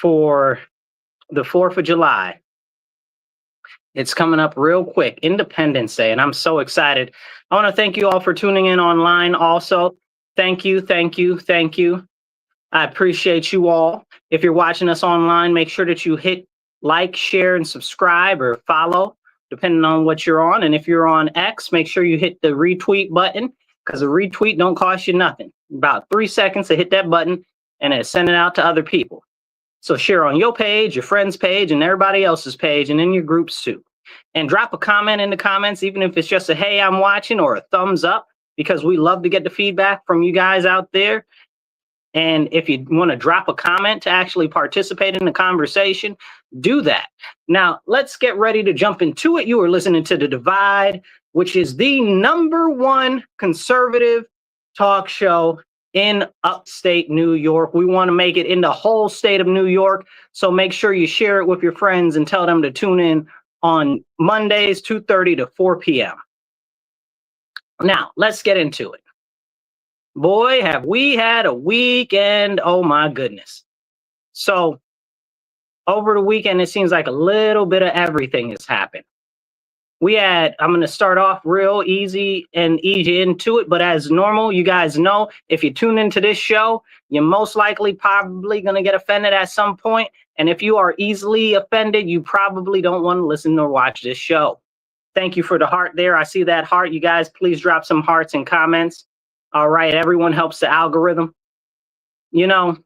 for the 4th of July. It's coming up real quick, Independence Day, and I'm so excited. I want to thank you all for tuning in online also. Thank you, thank you, thank you. I appreciate you all. If you're watching us online, make sure that you hit like, share, and subscribe or follow, depending on what you're on. And if you're on X, make sure you hit the retweet button, because a retweet don't cost you nothing. About 3 seconds to hit that button, and it send it out to other people. So share on your page, your friend's page, and everybody else's page, and in your groups too. And drop a comment in the comments, even if it's just a hey, I'm watching, or a thumbs up, because we love to get the feedback from you guys out there. And if you want to drop a comment to actually participate in the conversation, do that. Now, let's get ready to jump into it. You are listening to The Divide, which is the #1 conservative talk show in upstate New York. We want to make it in the whole state of New York. So make sure you share it with your friends and tell them to tune in on Mondays, 2:30 to 4 p.m. Now, let's get into it. Boy, have we had a weekend. Oh, my goodness. So over the weekend, it seems like a little bit of everything has happened. I'm going to start off real easy and ease you into it. But as normal, you guys know, if you tune into this show, you're most likely probably going to get offended at some point. And if you are easily offended, you probably don't want to listen or watch this show. Thank you for the heart there. I see that heart. You guys, please drop some hearts and comments. All right, everyone helps the algorithm. You know,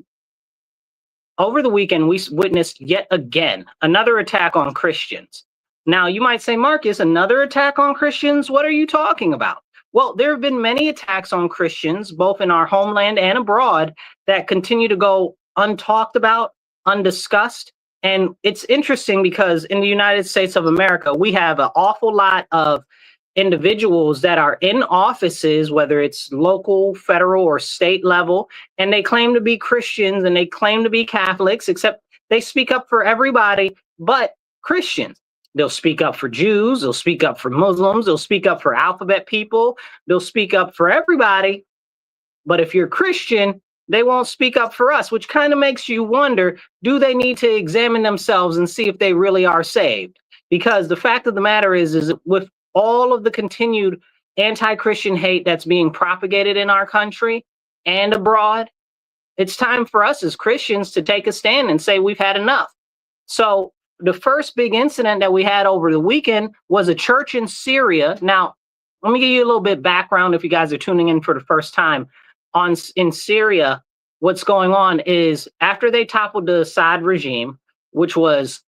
over the weekend, we witnessed yet again another attack on Christians. Now, you might say, Marcus, another attack on Christians? What are you talking about? Well, there have been many attacks on Christians, both in our homeland and abroad, that continue to go untalked about, undiscussed. And it's interesting because in the United States of America, we have an awful lot of individuals that are in offices, whether it's local, federal, or state level, and they claim to be Christians and they claim to be Catholics, except they speak up for everybody but Christians. They'll speak up for Jews, they'll speak up for Muslims, they'll speak up for alphabet people, they'll speak up for everybody. But if you're Christian, they won't speak up for us, which kind of makes you wonder, do they need to examine themselves and see if they really are saved? Because the fact of the matter is with all of the continued anti-Christian hate that's being propagated in our country and abroad, it's time for us as Christians to take a stand and say we've had enough. So the first big incident that we had over the weekend was a church in Syria. Now, let me give you a little bit of background if you guys are tuning in for the first time. In Syria, what's going on is after they toppled the Assad regime, which was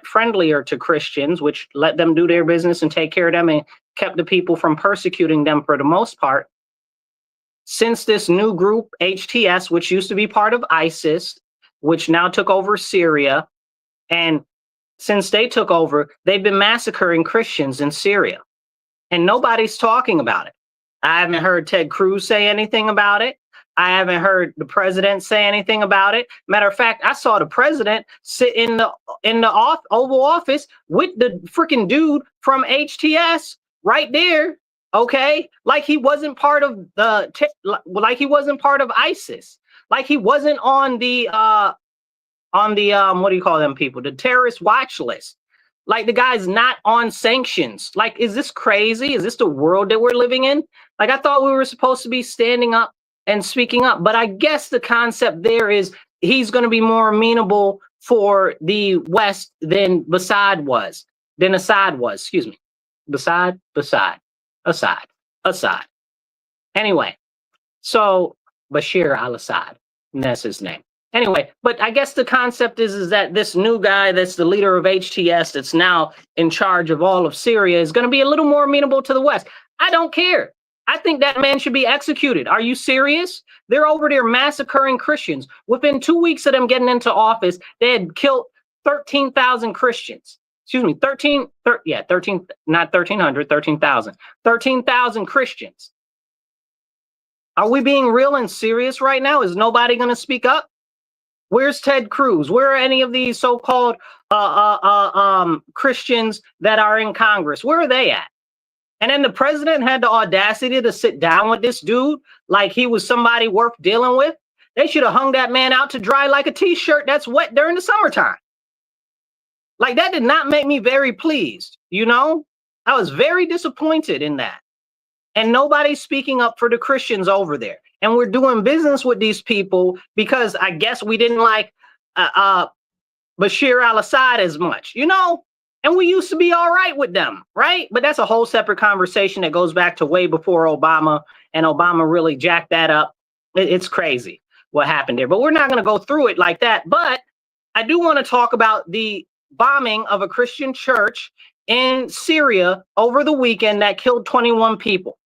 friendlier to Christians, which let them do their business and take care of them and kept the people from persecuting them for the most part. Since this new group, HTS, which used to be part of ISIS, which now took over Syria, and since they took over, they've been massacring Christians in Syria, and nobody's talking about it. I haven't heard Ted Cruz say anything about it. I haven't heard the president say anything about it. Matter of fact, I saw the president sit in the Oval Office with the freaking dude from HTS right there. Okay, like he wasn't part of like he wasn't part of ISIS, like he wasn't on the what do you call them people? The terrorist watch list. Like the guy's not on sanctions. Like, is this crazy? Is this the world that we're living in? Like, I thought we were supposed to be standing up and speaking up. But I guess the concept there is he's going to be more amenable for the West than Assad was. Excuse me. Assad. Anyway, so Bashir al-Assad, and that's his name. Anyway, but I guess the concept is that this new guy that's the leader of HTS that's now in charge of all of Syria is going to be a little more amenable to the West. I don't care. I think that man should be executed. Are you serious? They're over there massacring Christians. Within 2 weeks of them getting into office, they had killed 13,000 Christians. Excuse me, 13, not 1,300, 13,000. 13,000 Christians. Are we being real and serious right now? Is nobody going to speak up? Where's Ted Cruz? Where are any of these so-called Christians that are in Congress? Where are they at? And then the president had the audacity to sit down with this dude like he was somebody worth dealing with. They should have hung that man out to dry like a t-shirt that's wet during the summertime. Like, that did not make me very pleased, you know? I was very disappointed in that. And nobody's speaking up for the Christians over there. And we're doing business with these people because I guess we didn't like Bashir al-Assad as much, you know? And we used to be all right with them, right? But that's a whole separate conversation that goes back to way before Obama, and Obama really jacked that up. It's crazy what happened there, but we're not going to go through it like that. But I do want to talk about the bombing of a Christian church in Syria over the weekend that killed 21 people.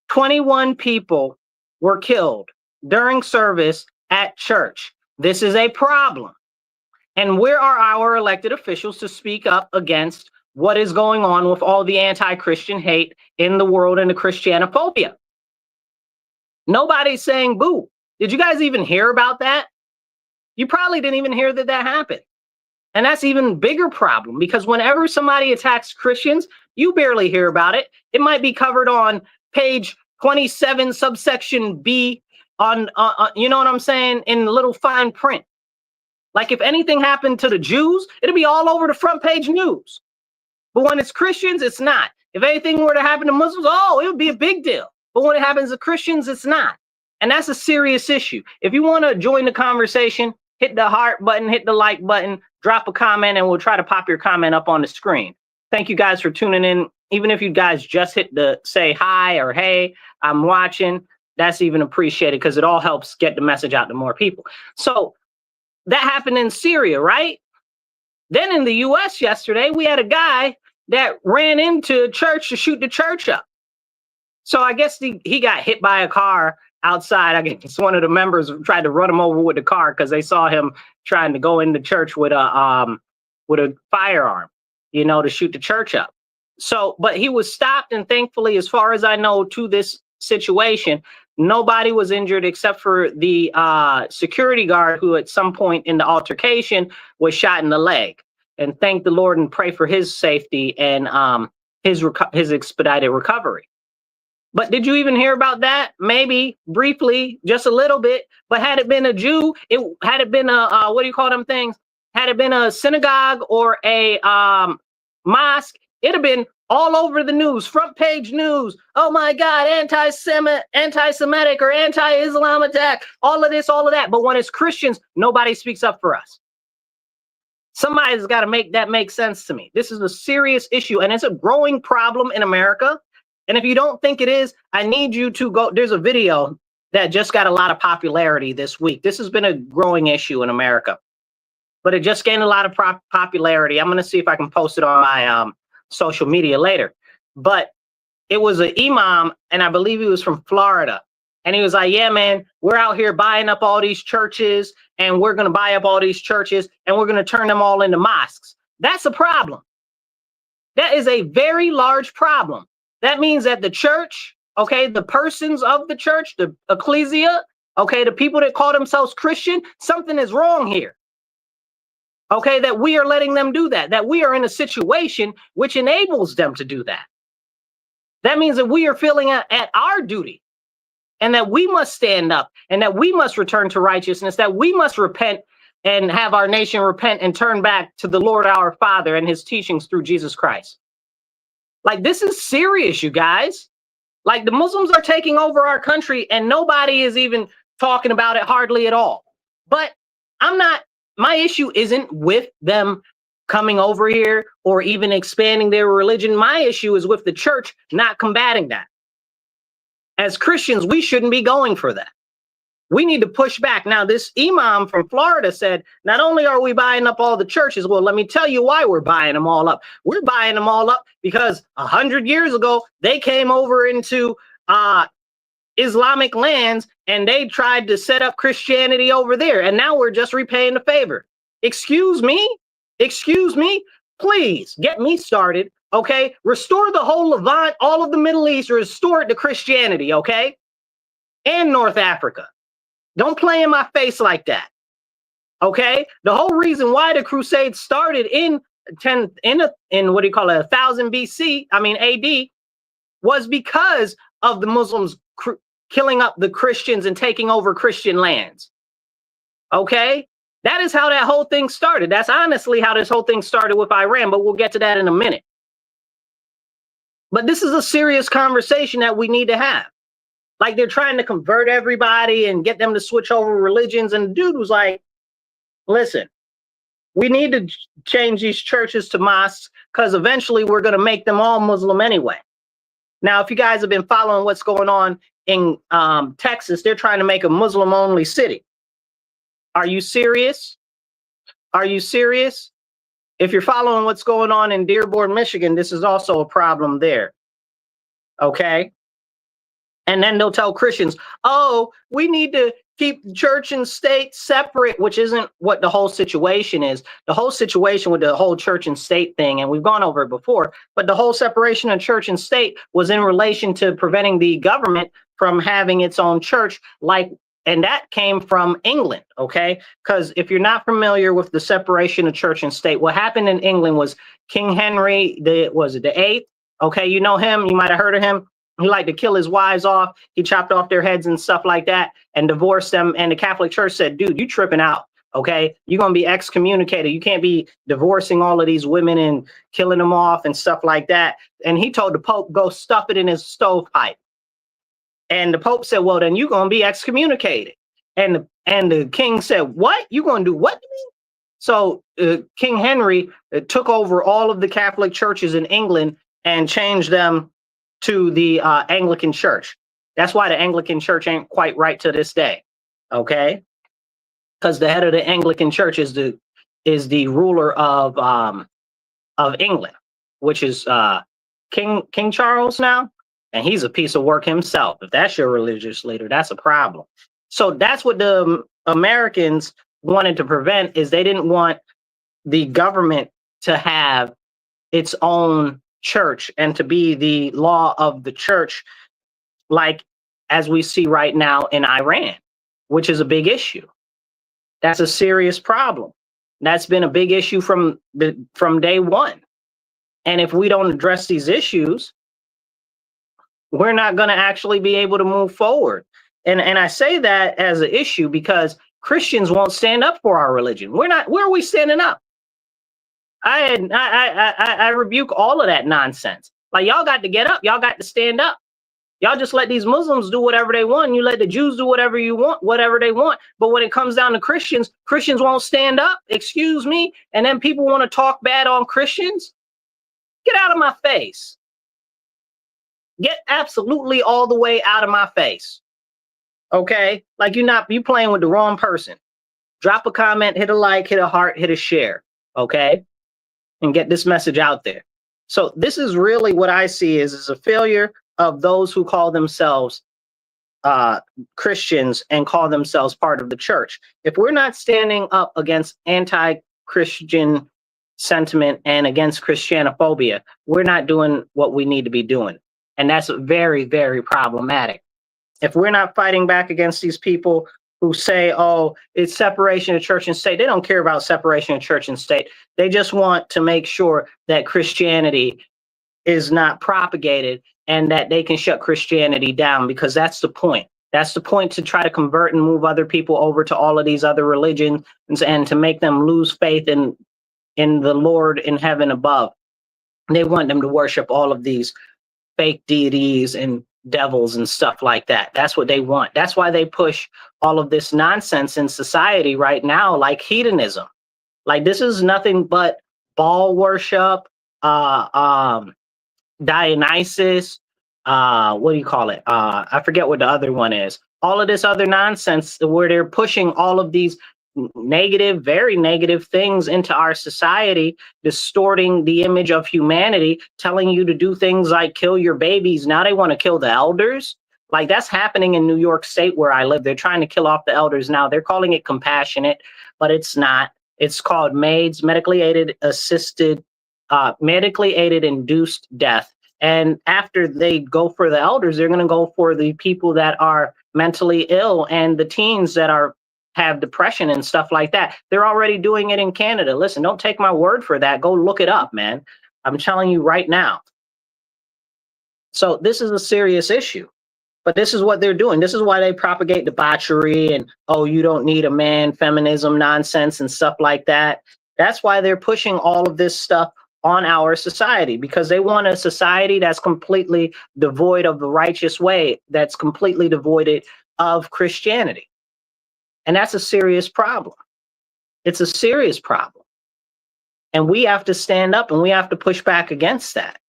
21 people were killed during service at church. This is a problem. And where are our elected officials to speak up against what is going on with all the anti-Christian hate in the world and the Christianophobia? Nobody's saying boo. Did you guys even hear about that? You probably didn't even hear that that happened. And that's even bigger problem, because whenever somebody attacks Christians, you barely hear about it. It might be covered on page 27, subsection B, on you know what I'm saying, in little fine print. Like, if anything happened to the Jews, it'll be all over the front page news. But when it's Christians, it's not. If anything were to happen to Muslims, oh, it would be a big deal. But when it happens to Christians, it's not. And that's a serious issue. If you want to join the conversation, hit the heart button, hit the like button, drop a comment, and we'll try to pop your comment up on the screen. Thank you guys for tuning in. Even if you guys just hit the say hi or hey, I'm watching, that's even appreciated, because it all helps get the message out to more people. So that happened in Syria, right? Then in the US yesterday, we had a guy that ran into a church to shoot the church up. So I guess he got hit by a car outside. I guess one of the members tried to run him over with the car because they saw him trying to go into church with a firearm, you know, to shoot the church up. So, but he was stopped, and thankfully, as far as I know, to this situation, nobody was injured except for the security guard, who at some point in the altercation was shot in the leg. And thank the Lord and pray for his safety and his expedited recovery. But did you even hear about that? Maybe briefly, just a little bit. But had it been a Jew, had it been a what do you call them things? Had it been a synagogue or a mosque, it'd have been all over the news, front page news. Oh my God, anti-Semitic or anti-Islam attack, all of this, all of that. But when it's Christians, nobody speaks up for us. Somebody's got to make that make sense to me. This is a serious issue, and it's a growing problem in America. And if you don't think it is, I need you to go. There's a video that just got a lot of popularity this week. This has been a growing issue in America, but it just gained a lot of popularity. I'm going to see if I can post it on my social media later. But it was an imam, and I believe he was from Florida. And he was like, yeah, man, we're out here buying up all these churches, and we're going to buy up all these churches, and we're going to turn them all into mosques. That's a problem. That is a very large problem. That means that the church, okay, the persons of the church, the ecclesia, okay, the people that call themselves Christian, something is wrong here. Okay, that we are letting them do that, that we are in a situation which enables them to do that. That means that we are feeling at our duty, and that we must stand up, and that we must return to righteousness, that we must repent and have our nation repent and turn back to the Lord our Father and his teachings through Jesus Christ. Like, this is serious, you guys. Like, the Muslims are taking over our country, and nobody is even talking about it hardly at all. But my issue isn't with them coming over here or even expanding their religion. My issue is with the church not combating that. As Christians, we shouldn't be going for that. We need to push back. Now, this imam from Florida said, not only are we buying up all the churches, well, let me tell you why we're buying them all up. We're buying them all up because 100 years ago, they came over into Islamic lands, and they tried to set up Christianity over there. And now we're just repaying the favor. Excuse me? Excuse me? Please get me started. Okay, restore the whole Levant, all of the Middle East, restore it to Christianity, okay? And North Africa. Don't play in my face like that, okay? The whole reason why the Crusades started in 1000 BC, I mean AD, was because of the Muslims killing up the Christians and taking over Christian lands. Okay? That is how that whole thing started. That's honestly how this whole thing started with Iran, but we'll get to that in a minute. But this is a serious conversation that we need to have. Like, they're trying to convert everybody and get them to switch over religions. And the dude was like, listen, we need to change these churches to mosques because eventually we're going to make them all Muslim anyway. Now, if you guys have been following what's going on in Texas, they're trying to make a Muslim-only city. Are you serious? Are you serious? If you're following what's going on in Dearborn, Michigan, this is also a problem there. Okay? And then they'll tell Christians, oh, we need to keep church and state separate, which isn't what the whole situation is. The whole situation with the whole church and state thing, and we've gone over it before, but the whole separation of church and state was in relation to preventing the government from having its own church, and that came from England, okay? Because if you're not familiar with the separation of church and state, what happened in England was King Henry, the eighth? Okay, you know him, you might have heard of him. He liked to kill his wives off. He chopped off their heads and stuff like that and divorced them. And the Catholic Church said, dude, you tripping out, okay? You're going to be excommunicated. You can't be divorcing all of these women and killing them off and stuff like that. And he told the Pope, go stuff it in his stovepipe. And the Pope said, well, then you're going to be excommunicated. And the king said, what? You going to do what to me? So King Henry took over all of the Catholic churches in England and changed them to the Anglican Church. That's why the Anglican Church ain't quite right to this day, okay? Because the head of the Anglican Church is the ruler of England, which is King Charles now, and he's a piece of work himself. If that's your religious leader, that's a problem. So that's what the Americans wanted to prevent, is they didn't want the government to have its own church and to be the law of the church, like as we see right now in Iran, which is a big issue. That's a serious problem. That's been a big issue from day one. And if we don't address these issues, we're not going to actually be able to move forward. And I say that as an issue because Christians won't stand up for our religion. Where are we standing up? I rebuke all of that nonsense. Like, y'all got to get up. Y'all got to stand up. Y'all just let these Muslims do whatever they want. You let the Jews do whatever they want. But when it comes down to Christians won't stand up. Excuse me. And then people want to talk bad on Christians. Get out of my face. Get absolutely all the way out of my face. Okay? Like, you playing with the wrong person. Drop a comment, hit a like, hit a heart, hit a share. Okay? And get this message out there. So this is really what I see is a failure of those who call themselves Christians and call themselves part of the church. If we're not standing up against anti-Christian sentiment and against Christianophobia, we're not doing what we need to be doing. And that's very, very problematic. If we're not fighting back against these people who say, oh, it's separation of church and state. They don't care about separation of church and state. They just want to make sure that Christianity is not propagated and that they can shut Christianity down, because that's the point. That's the point, to try to convert and move other people over to all of these other religions and to make them lose faith in the Lord in heaven above. They want them to worship all of these fake deities and devils and stuff like that. That's what they want. That's why they push all of this nonsense in society right now, like hedonism. Like, this is nothing but Baal worship, Dionysus, what do you call it? I forget what the other one is. All of this other nonsense where they're pushing all of these negative, very negative things into our society, distorting the image of humanity, telling you to do things like kill your babies. Now they want to kill the elders. Like, that's happening in New York State where I live. They're trying to kill off the elders now. They're calling it compassionate, but it's not. It's called MAIDS, medically aided induced death. And after they go for the elders, they're going to go for the people that are mentally ill and the teens that have depression and stuff like that. They're already doing it in Canada. Listen, don't take my word for that. Go look it up, man. I'm telling you right now. So this is a serious issue. But this is what they're doing. This is why they propagate debauchery and, oh, you don't need a man, feminism nonsense and stuff like that. That's why they're pushing all of this stuff on our society, because they want a society that's completely devoid of the righteous way, that's completely devoid of Christianity. And that's a serious problem. It's a serious problem. And we have to stand up and we have to push back against that.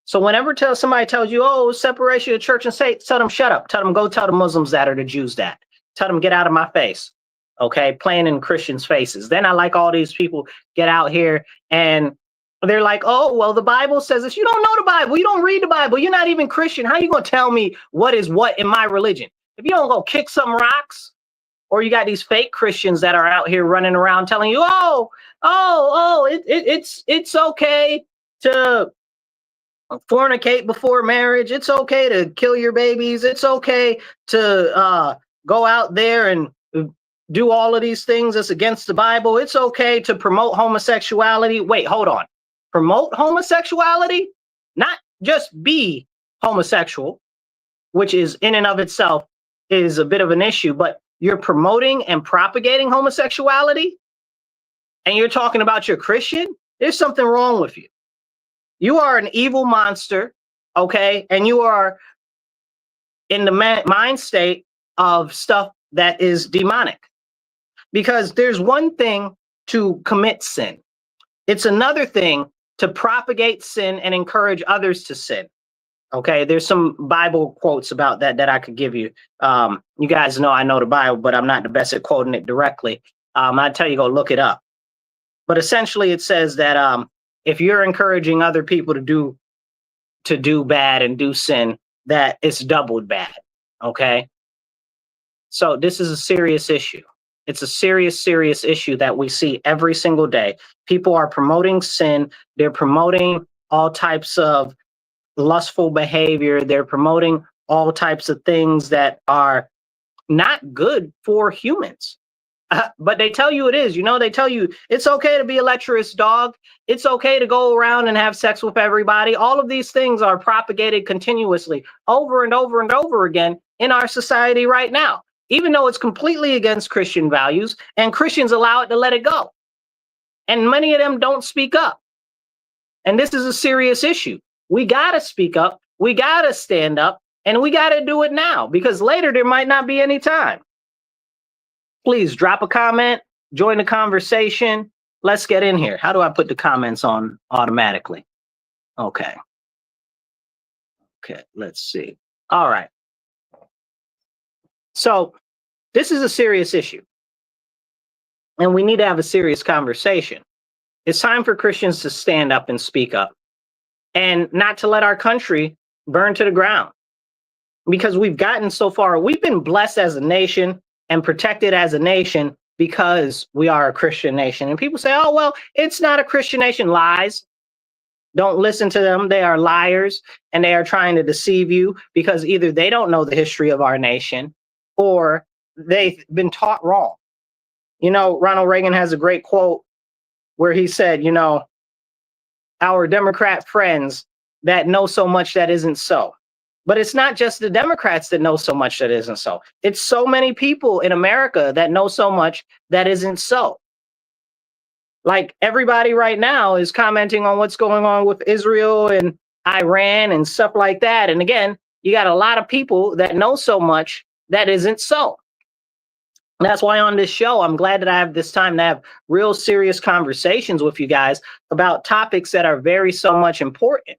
So whenever somebody tells you, oh, separation of church and state, tell them shut up. Tell them go tell the Muslims that or the Jews that. Tell them get out of my face. Okay, playing in Christians' faces. Then I like all these people get out here and they're like, oh, well, the Bible says this. You don't know the Bible. You don't read the Bible. You're not even Christian. How are you going to tell me what is what in my religion? If you don't go kick some rocks, or you got these fake Christians that are out here running around telling you, it's okay to fornicate before marriage. It's okay to kill your babies. It's okay to go out there and do all of these things that's against the Bible. It's okay to promote homosexuality. Wait, hold on. Promote homosexuality? Not just be homosexual, which is in and of itself is a bit of an issue, but you're promoting and propagating homosexuality and you're talking about you're Christian? There's something wrong with you. You are an evil monster, okay? And you are in the mind state of stuff that is demonic. Because there's one thing to commit sin. It's another thing to propagate sin and encourage others to sin. Okay, there's some Bible quotes about that I could give you. You guys know I know the Bible, but I'm not the best at quoting it directly. I tell you, go look it up. But essentially it says that if you're encouraging other people to do bad and do sin, that it's doubled bad. Okay, so this is a serious issue. It's a serious, serious issue that we see every single day. People are promoting sin. They're promoting all types of lustful behavior. They're promoting all types of things that are not good for humans. But they tell you it is. You know, they tell you it's okay to be a lecherous dog. It's okay to go around and have sex with everybody. All of these things are propagated continuously over and over and over again in our society right now, even though it's completely against Christian values, and Christians allow it to let it go. And many of them don't speak up. And this is a serious issue. We got to speak up. We got to stand up, and we got to do it now, because later there might not be any time. Please drop a comment, join the conversation. Let's get in here. How do I put the comments on automatically? Okay. Okay, let's see. All right. So this is a serious issue, and we need to have a serious conversation. It's time for Christians to stand up and speak up, and not to let our country burn to the ground, because we've gotten so far. We've been blessed as a nation and protected as a nation because we are a Christian nation. And people say, oh, well, it's not a Christian nation. Lies. Don't listen to them. They are liars, and they are trying to deceive you, because either they don't know the history of our nation or they've been taught wrong. You know, Ronald Reagan has a great quote where he said, you know, our Democrat friends that know so much that isn't so. But it's not just the Democrats that know so much that isn't so. It's so many people in America that know so much that isn't so. Like everybody right now is commenting on what's going on with Israel and Iran and stuff like that. And again, you got a lot of people that know so much that isn't so. That's why on this show, I'm glad that I have this time to have real serious conversations with you guys about topics that are very so much important.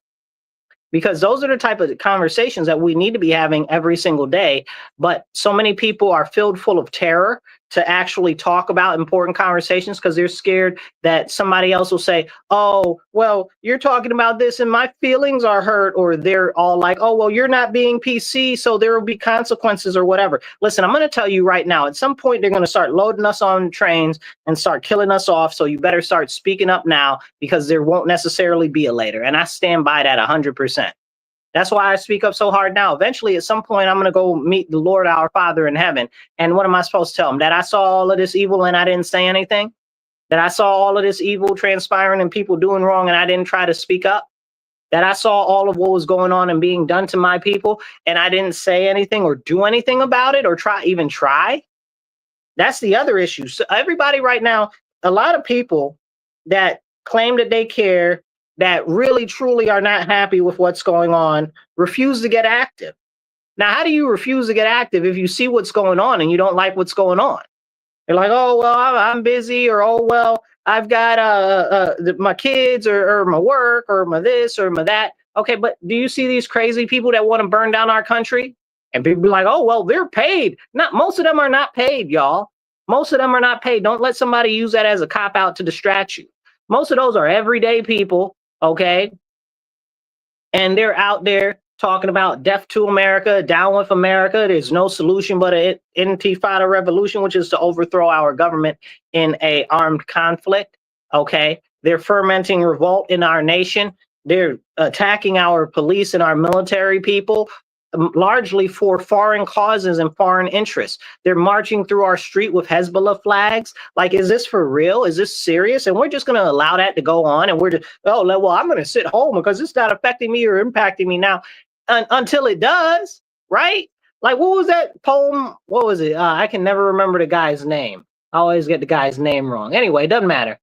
Because those are the type of conversations that we need to be having every single day. But so many people are filled full of terror to actually talk about important conversations, because they're scared that somebody else will say, oh, well, you're talking about this and my feelings are hurt. Or they're all like, oh, well, you're not being PC, so there will be consequences or whatever. Listen, I'm going to tell you right now, at some point, they're going to start loading us on trains and start killing us off. So you better start speaking up now, because there won't necessarily be a later. And I stand by that 100%. That's why I speak up so hard now. Eventually, at some point, I'm going to go meet the Lord, our Father in heaven. And what am I supposed to tell him? That I saw all of this evil and I didn't say anything? That I saw all of this evil transpiring and people doing wrong and I didn't try to speak up? that I saw all of what was going on and being done to my people, and I didn't say anything or do anything about it or try. That's the other issue. So everybody right now, a lot of people that claim that they care, that really truly are not happy with what's going on, refuse to get active. Now, how do you refuse to get active if you see what's going on and you don't like what's going on? You're like, oh, well, I'm busy, or oh, well, I've got my kids, or my work, or my this, or my that. Okay, but do you see these crazy people that want to burn down our country? And people be like, oh, well, they're paid. Not most of them are not paid, y'all. Most of them are not paid. Don't let somebody use that as a cop out to distract you. Most of those are everyday people, okay? And they're out there talking about death to America, down with America. There's no solution but an intifada revolution, which is to overthrow our government in a armed conflict. Okay, they're fermenting revolt in our nation. They're attacking our police and our military people, largely for foreign causes and foreign interests. They're marching through our street with Hezbollah flags. Like, is this for real? Is this serious? And we're just going to allow that to go on? And we're just, oh, well, I'm going to sit home because it's not affecting me or impacting me now. Until it does, right? Like, what was that poem? What was it? I can never remember the guy's name. I always get the guy's name wrong. Anyway, it doesn't matter.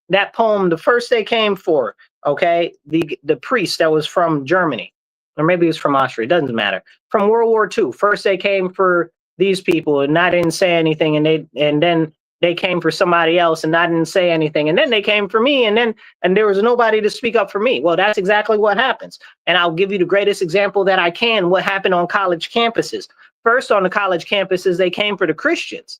That poem, the first they came for, okay, the priest that was from Germany, or maybe it was from Austria, it doesn't matter. From World War II, first they came for these people and I didn't say anything, and then they came for somebody else and I didn't say anything, and then they came for me, and there was nobody to speak up for me. Well, that's exactly what happens. And I'll give you the greatest example that I can, what happened on college campuses. First, on the college campuses, they came for the Christians.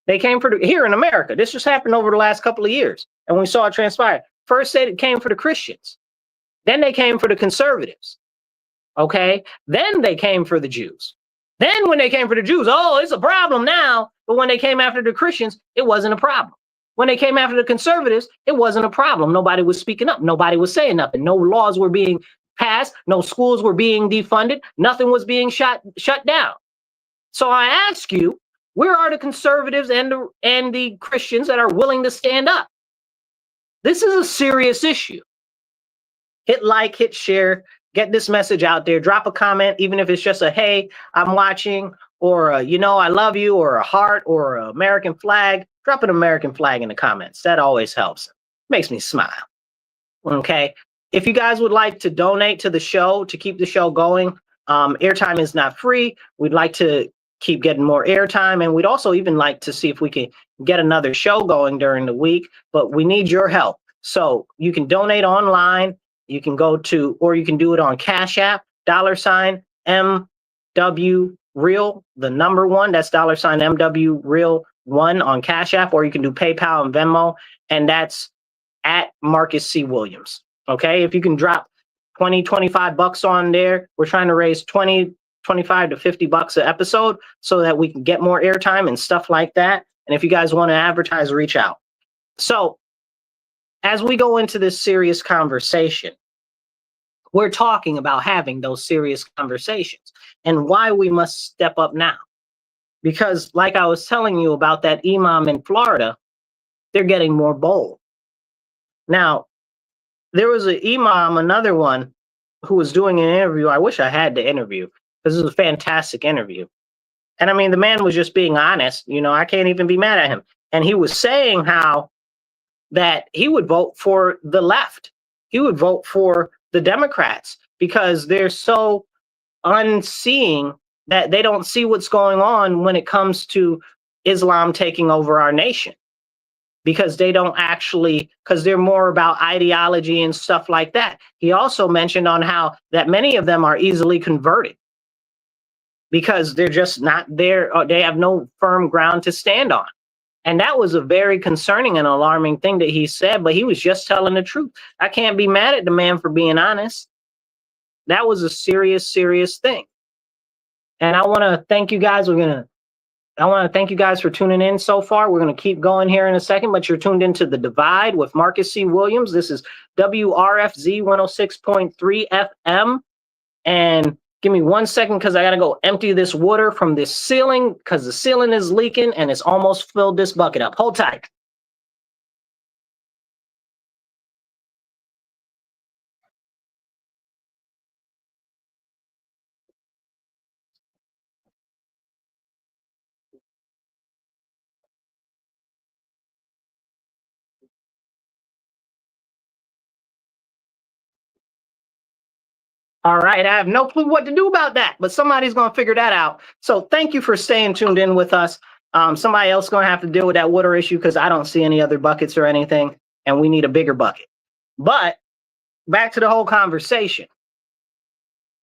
They came for here in America. This just happened over the last couple of years, and we saw it transpire. First, they came for the Christians. Then they came for the conservatives. Okay? Then they came for the Jews. Then when they came for the Jews, oh, it's a problem now. But when they came after the Christians, it wasn't a problem. When they came after the conservatives, it wasn't a problem. Nobody was speaking up. Nobody was saying nothing. No laws were being passed. No schools were being defunded. Nothing was being shut down. So I ask you, where are the conservatives and the Christians that are willing to stand up? This is a serious issue. Hit like, hit share, get this message out there. Drop a comment, even if it's just a, hey, I'm watching, or a, you know, I love you, or a heart, or an American flag. Drop an American flag in the comments. That always helps. Makes me smile. Okay. If you guys would like to donate to the show to keep the show going, airtime is not free. We'd like to keep getting more airtime, and we'd also even like to see if we can get another show going during the week, but we need your help. So you can donate online. You can go to, or you can do it on Cash App, $MW Real, the number one, that's $MW Real 1 on Cash App, or you can do PayPal and Venmo, and that's at Marcus C. Williams. Okay, if you can drop 20, 25 bucks on there, we're trying to raise 20, 25 to 50 bucks an episode so that we can get more airtime and stuff like that. And if you guys want to advertise, reach out. So as we go into this serious conversation, we're talking about having those serious conversations and why we must step up now. Because like I was telling you about that imam in Florida, they're getting more bold. Now, there was an imam, another one, who was doing an interview. I wish I had the interview, because it was a fantastic interview. And I mean, the man was just being honest. You know, I can't even be mad at him. And he was saying how that he would vote for the left. He would vote for the Democrats because they're so unseeing that they don't see what's going on when it comes to Islam taking over our nation. Because they don't actually, because they're more about ideology and stuff like that. He also mentioned on how that many of them are easily converted because they're just not there, or they have no firm ground to stand on. And that was a very concerning and alarming thing that he said, but he was just telling the truth. I can't be mad at the man for being honest. That was a serious, serious thing. And I want to thank you guys. I want to thank you guys for tuning in so far. We're going to keep going here in a second, but you're tuned into The Divide with Marcus C. Williams. This is WRFZ 106.3 FM. And give me 1 second because I got to go empty this water from this ceiling because the ceiling is leaking and it's almost filled this bucket up. Hold tight. All right, I have no clue what to do about that, but somebody's going to figure that out. So thank you for staying tuned in with us. Somebody else going to have to deal with that water issue because I don't see any other buckets or anything, and we need a bigger bucket. But back to the whole conversation.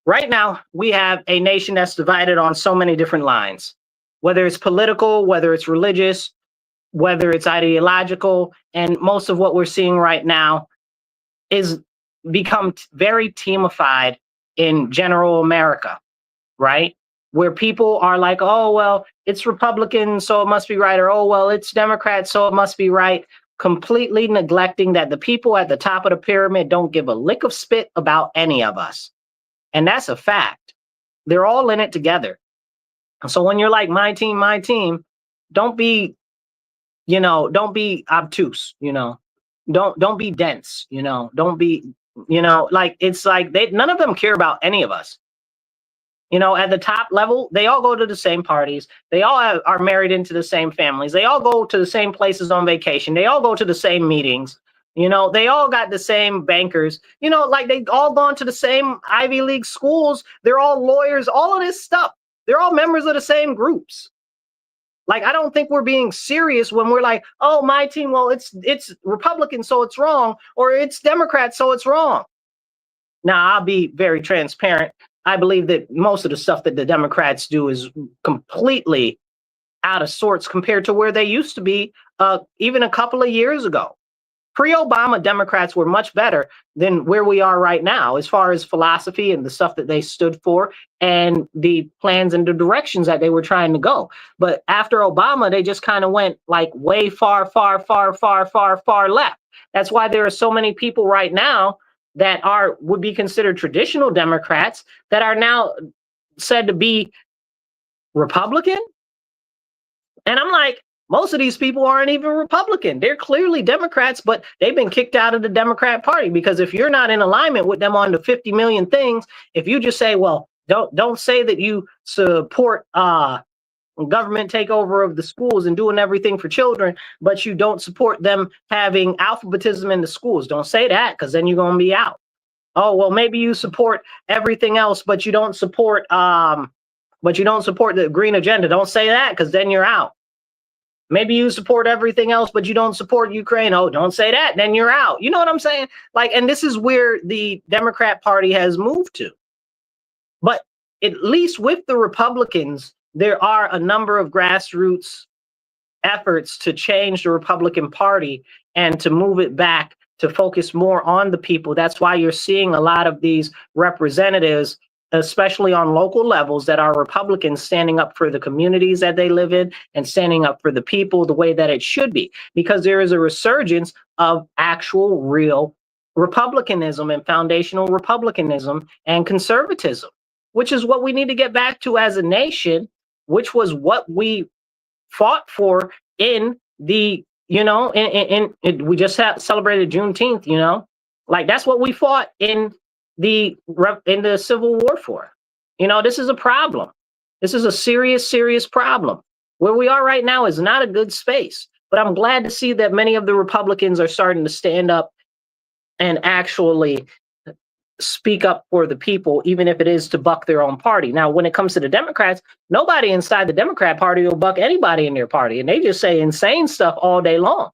Right now, we have a nation that's divided on so many different lines, whether it's political, whether it's religious, whether it's ideological, and most of what we're seeing right now is become very teamified in general America, right? Where people are like, oh, well, it's Republican, so it must be right, or oh, well, it's Democrat, so it must be right, completely neglecting that the people at the top of the pyramid don't give a lick of spit about any of us. And that's a fact. They're all in it together. So when you're like, my team, don't be, don't be obtuse, don't be dense, don't be, like, it's like none of them care about any of us. At the top level, they all go to the same parties. They all are married into the same families. They all go to the same places on vacation. They all go to the same meetings. They all got the same bankers. Like they all gone to the same Ivy League schools. They're all lawyers, all of this stuff. They're all members of the same groups. Like, I don't think we're being serious when we're like, oh, my team, well, it's Republican, so it's wrong, or it's Democrat, so it's wrong. Now, I'll be very transparent. I believe that most of the stuff that the Democrats do is completely out of sorts compared to where they used to be even a couple of years ago. Pre-Obama, Democrats were much better than where we are right now as far as philosophy and the stuff that they stood for and the plans and the directions that they were trying to go. But after Obama, they just kind of went like way far left. That's why there are so many people right now that would be considered traditional Democrats that are now said to be Republican. And I'm like, most of these people aren't even Republican. They're clearly Democrats, but they've been kicked out of the Democrat Party because if you're not in alignment with them on the 50 million things, if you just say, well, don't say that you support government takeover of the schools and doing everything for children, but you don't support them having alphabetism in the schools. Don't say that because then you're going to be out. Oh, well, maybe you support everything else, but you don't support the green agenda. Don't say that because then you're out. Maybe you support everything else, but you don't support Ukraine. Oh, don't say that. Then you're out. You know what I'm saying? Like, and this is where the Democrat Party has moved to. But at least with the Republicans, there are a number of grassroots efforts to change the Republican Party and to move it back to focus more on the people. That's why you're seeing a lot of these representatives, especially on local levels, that are Republicans standing up for the communities that they live in and standing up for the people the way that it should be, because there is a resurgence of actual real Republicanism and foundational Republicanism and conservatism, which is what we need to get back to as a nation, which was what we fought for in the, we just celebrated Juneteenth, like that's what we fought in the Civil War for. This is a problem. This is a serious problem. Where we are right now is not a good space, but I'm glad to see that many of the Republicans are starting to stand up and actually speak up for the people, even if it is to buck their own party. Now, when it comes to the Democrats, nobody inside the Democrat Party will buck anybody in their party, and they just say insane stuff all day long.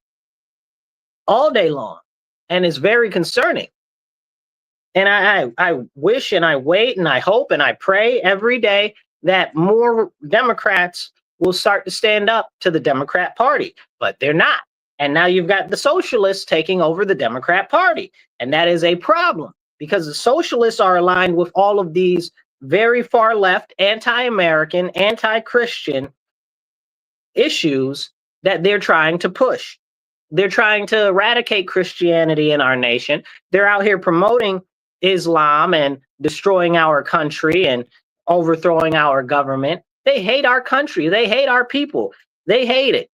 And it's very concerning. And I wish and I wait and I hope and I pray every day that more Democrats will start to stand up to the Democrat Party, but they're not. And now you've got the socialists taking over the Democrat Party. And that is a problem because the socialists are aligned with all of these very far left, anti-American, anti-Christian issues that they're trying to push. They're trying to eradicate Christianity in our nation. They're out here promoting Islam and destroying our country and overthrowing our government. They hate our country. They hate our people. They hate it.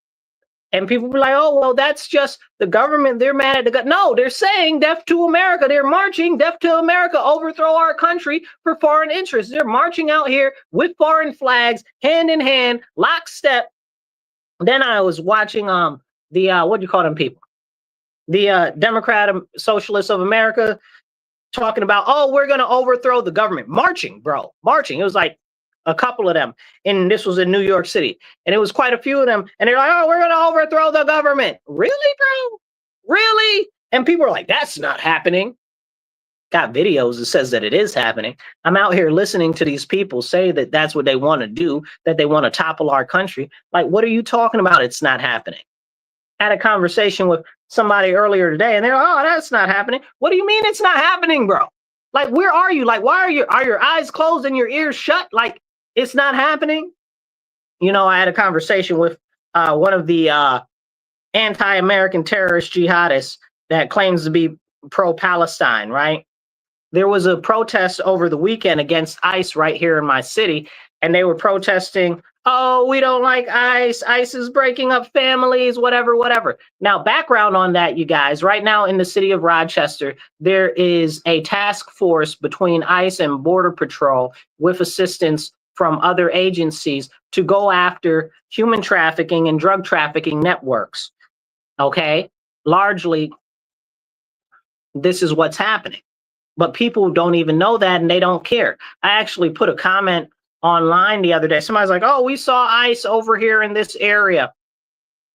And people be like, oh, well, that's just the government. They're mad at the government. No, they're saying death to America. They're marching death to America, overthrow our country for foreign interests. They're marching out here with foreign flags, hand in hand, lockstep. Then I was watching what do you call them people? The Democrat Socialists of America. talking about, oh, we're going to overthrow the government. Marching, bro, marching. It was like a couple of them. And this was in New York City. And it was quite a few of them. And they're like, oh, we're going to overthrow the government. Really, bro? Really? And people are like, that's not happening. Got videos that says that it is happening. I'm out here listening to these people say that that's what they want to do, that they want to topple our country. Like, what are you talking about? It's not happening. Had a conversation with somebody earlier today, and they're like, oh, that's not happening. What do you mean it's not happening, bro? Like, where are you? Like, why are your eyes closed and your ears shut? Like, it's not happening. You know, I had a conversation with one of the anti-American terrorist jihadists that claims to be pro-Palestine, right? There was a protest over the weekend against ICE right here in my city, and they were protesting, oh, we don't like ICE. ICE is breaking up families, whatever, whatever. Now, background on that, you guys, right now in the city of Rochester, there is a task force between ICE and Border Patrol with assistance from other agencies to go after human trafficking and drug trafficking networks. Okay? Largely, this is what's happening. But people don't even know that, and they don't care. I actually put a comment online the other day. Somebody's like, oh, we saw ICE over here in this area.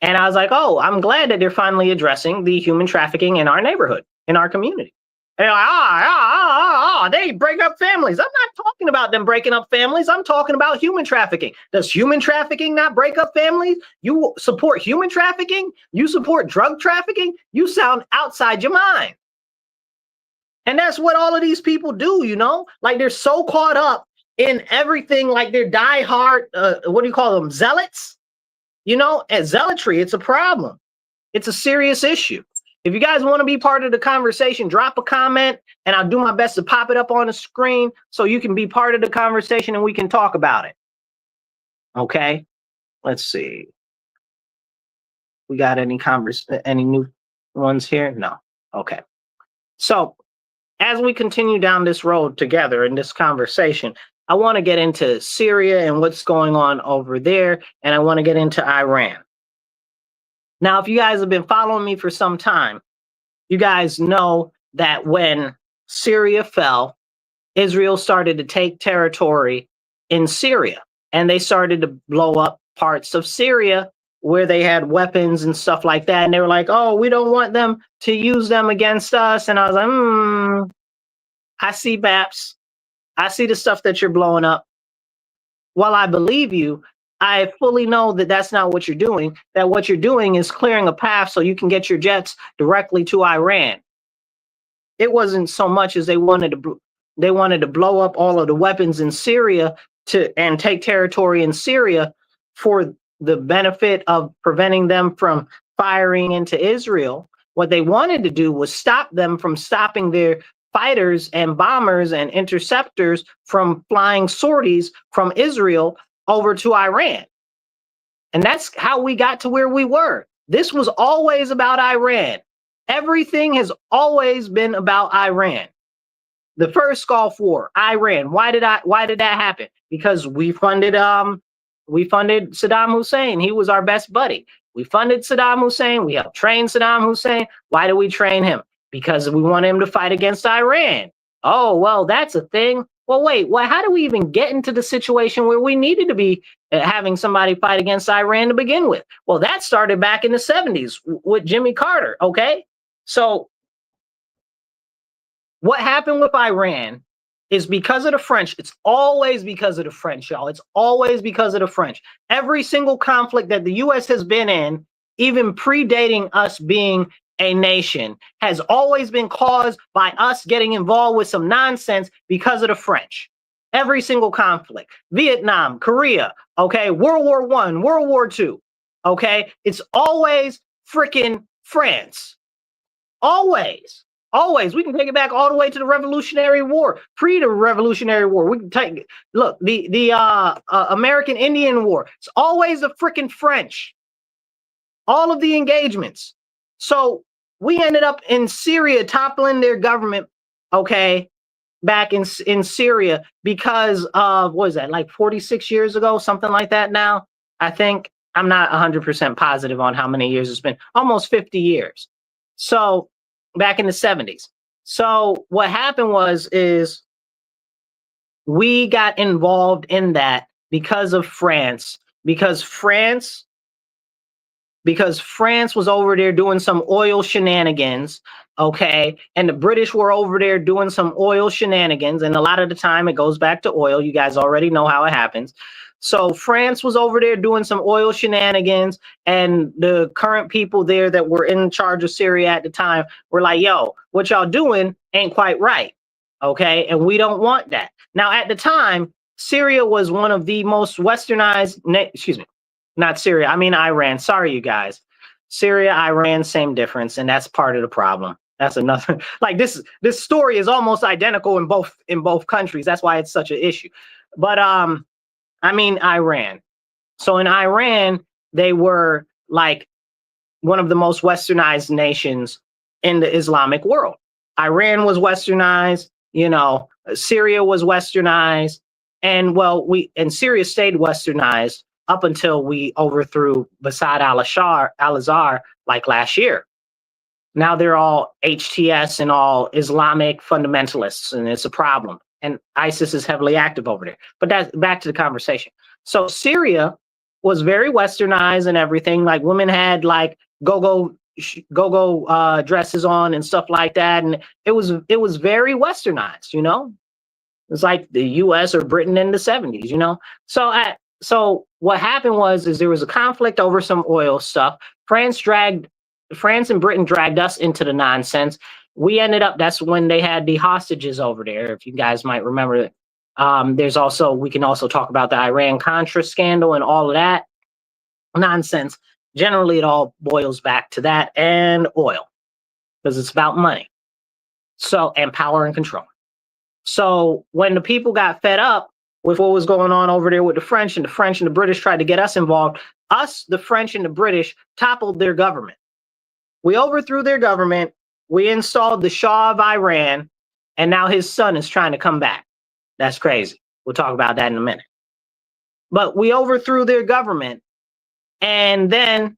And I was like, oh, I'm glad that they're finally addressing the human trafficking in our neighborhood, in our community. And they're like, they break up families. I'm not talking about them breaking up families. I'm talking about human trafficking. Does human trafficking not break up families? You support human trafficking? You support drug trafficking? You sound outside your mind. And that's what all of these people do, you know? Like, they're so caught up in everything, like they're diehard, what do you call them, zealots? You know, and zealotry, it's a problem. It's a serious issue. If you guys want to be part of the conversation, drop a comment, and I'll do my best to pop it up on the screen so you can be part of the conversation and we can talk about it. Okay? Let's see. We got any new ones here? No. Okay. So, as we continue down this road together in this conversation, I want to get into Syria and what's going on over there, and I want to get into Iran. Now, if you guys have been following me for some time, you guys know that when Syria fell, Israel started to take territory in Syria, and they started to blow up parts of Syria where they had weapons and stuff like that. And they were like, oh, we don't want them to use them against us. And I was like, I see maps. I see the stuff that you're blowing up. While I believe you, I fully know that that's not what you're doing, that what you're doing is clearing a path so you can get your jets directly to Iran. It wasn't so much as they wanted to blow up all of the weapons in Syria and take territory in Syria for the benefit of preventing them from firing into Israel. What they wanted to do was stop them from stopping their fighters and bombers and interceptors from flying sorties from Israel over to Iran. And that's how we got to where we were. This was always about Iran. Everything has always been about Iran. The first Gulf War, Iran. Why did that happen? Because we funded Saddam Hussein. He was our best buddy. We funded Saddam Hussein. We helped train Saddam Hussein. Why did we train him? Because we want him to fight against Iran. Oh, well, that's a thing. Well, wait, how do we even get into the situation where we needed to be having somebody fight against Iran to begin with? Well, that started back in the 70s with Jimmy Carter, okay? So what happened with Iran is because of the French. It's always because of the French, y'all. It's always because of the French. Every single conflict that the U.S. has been in, even predating us being a nation, has always been caused by us getting involved with some nonsense because of the French. Every single conflict, Vietnam, Korea, okay, World War I, World War II, okay, it's always freaking France. Always. We can take it back all the way to the Revolutionary War, pre the Revolutionary War. We can take, look, the American Indian War. It's always the freaking French. All of the engagements. So we ended up in Syria toppling their government, okay, back in Syria because of, what is that, like 46 years ago, something like that now, I think. I'm not 100% positive on how many years it's been. Almost 50 years. So back in the 70s. So what happened is we got involved in that because of France, because France was over there doing some oil shenanigans, okay? And the British were over there doing some oil shenanigans. And a lot of the time it goes back to oil. You guys already know how it happens. So France was over there doing some oil shenanigans. And the current people there that were in charge of Syria at the time were like, yo, what y'all doing ain't quite right, okay? And we don't want that. Now, at the time, Syria was one of the most westernized, not Syria, I mean Iran. Sorry, you guys. Syria, Iran, same difference, and that's part of the problem. That's another like this story is almost identical in both countries. That's why it's such an issue. But I mean Iran. So in Iran, they were like one of the most westernized nations in the Islamic world. Iran was westernized, Syria was westernized, and Syria stayed westernized up until we overthrew Bashar al-Assad like last year. Now they're all HTS and all Islamic fundamentalists, and it's a problem. And ISIS is heavily active over there. But that's back to the conversation. So Syria was very westernized and everything. Like women had like go-go dresses on and stuff like that, and it was very westernized. It's like the US or Britain in the 70s. So what happened is there was a conflict over some oil stuff. France and Britain dragged us into the nonsense. We ended up, that's when they had the hostages over there, if you guys might remember. We can also talk about the Iran-Contra scandal and all of that nonsense. Generally, it all boils back to that and oil, because it's about money. So, and power and control. So when the people got fed up with what was going on over there with the French and the British tried to get us involved, the French and the British toppled their government. We overthrew their government. We installed the Shah of Iran, and now his son is trying to come back. That's crazy. We'll talk about that in a minute. But we overthrew their government, and then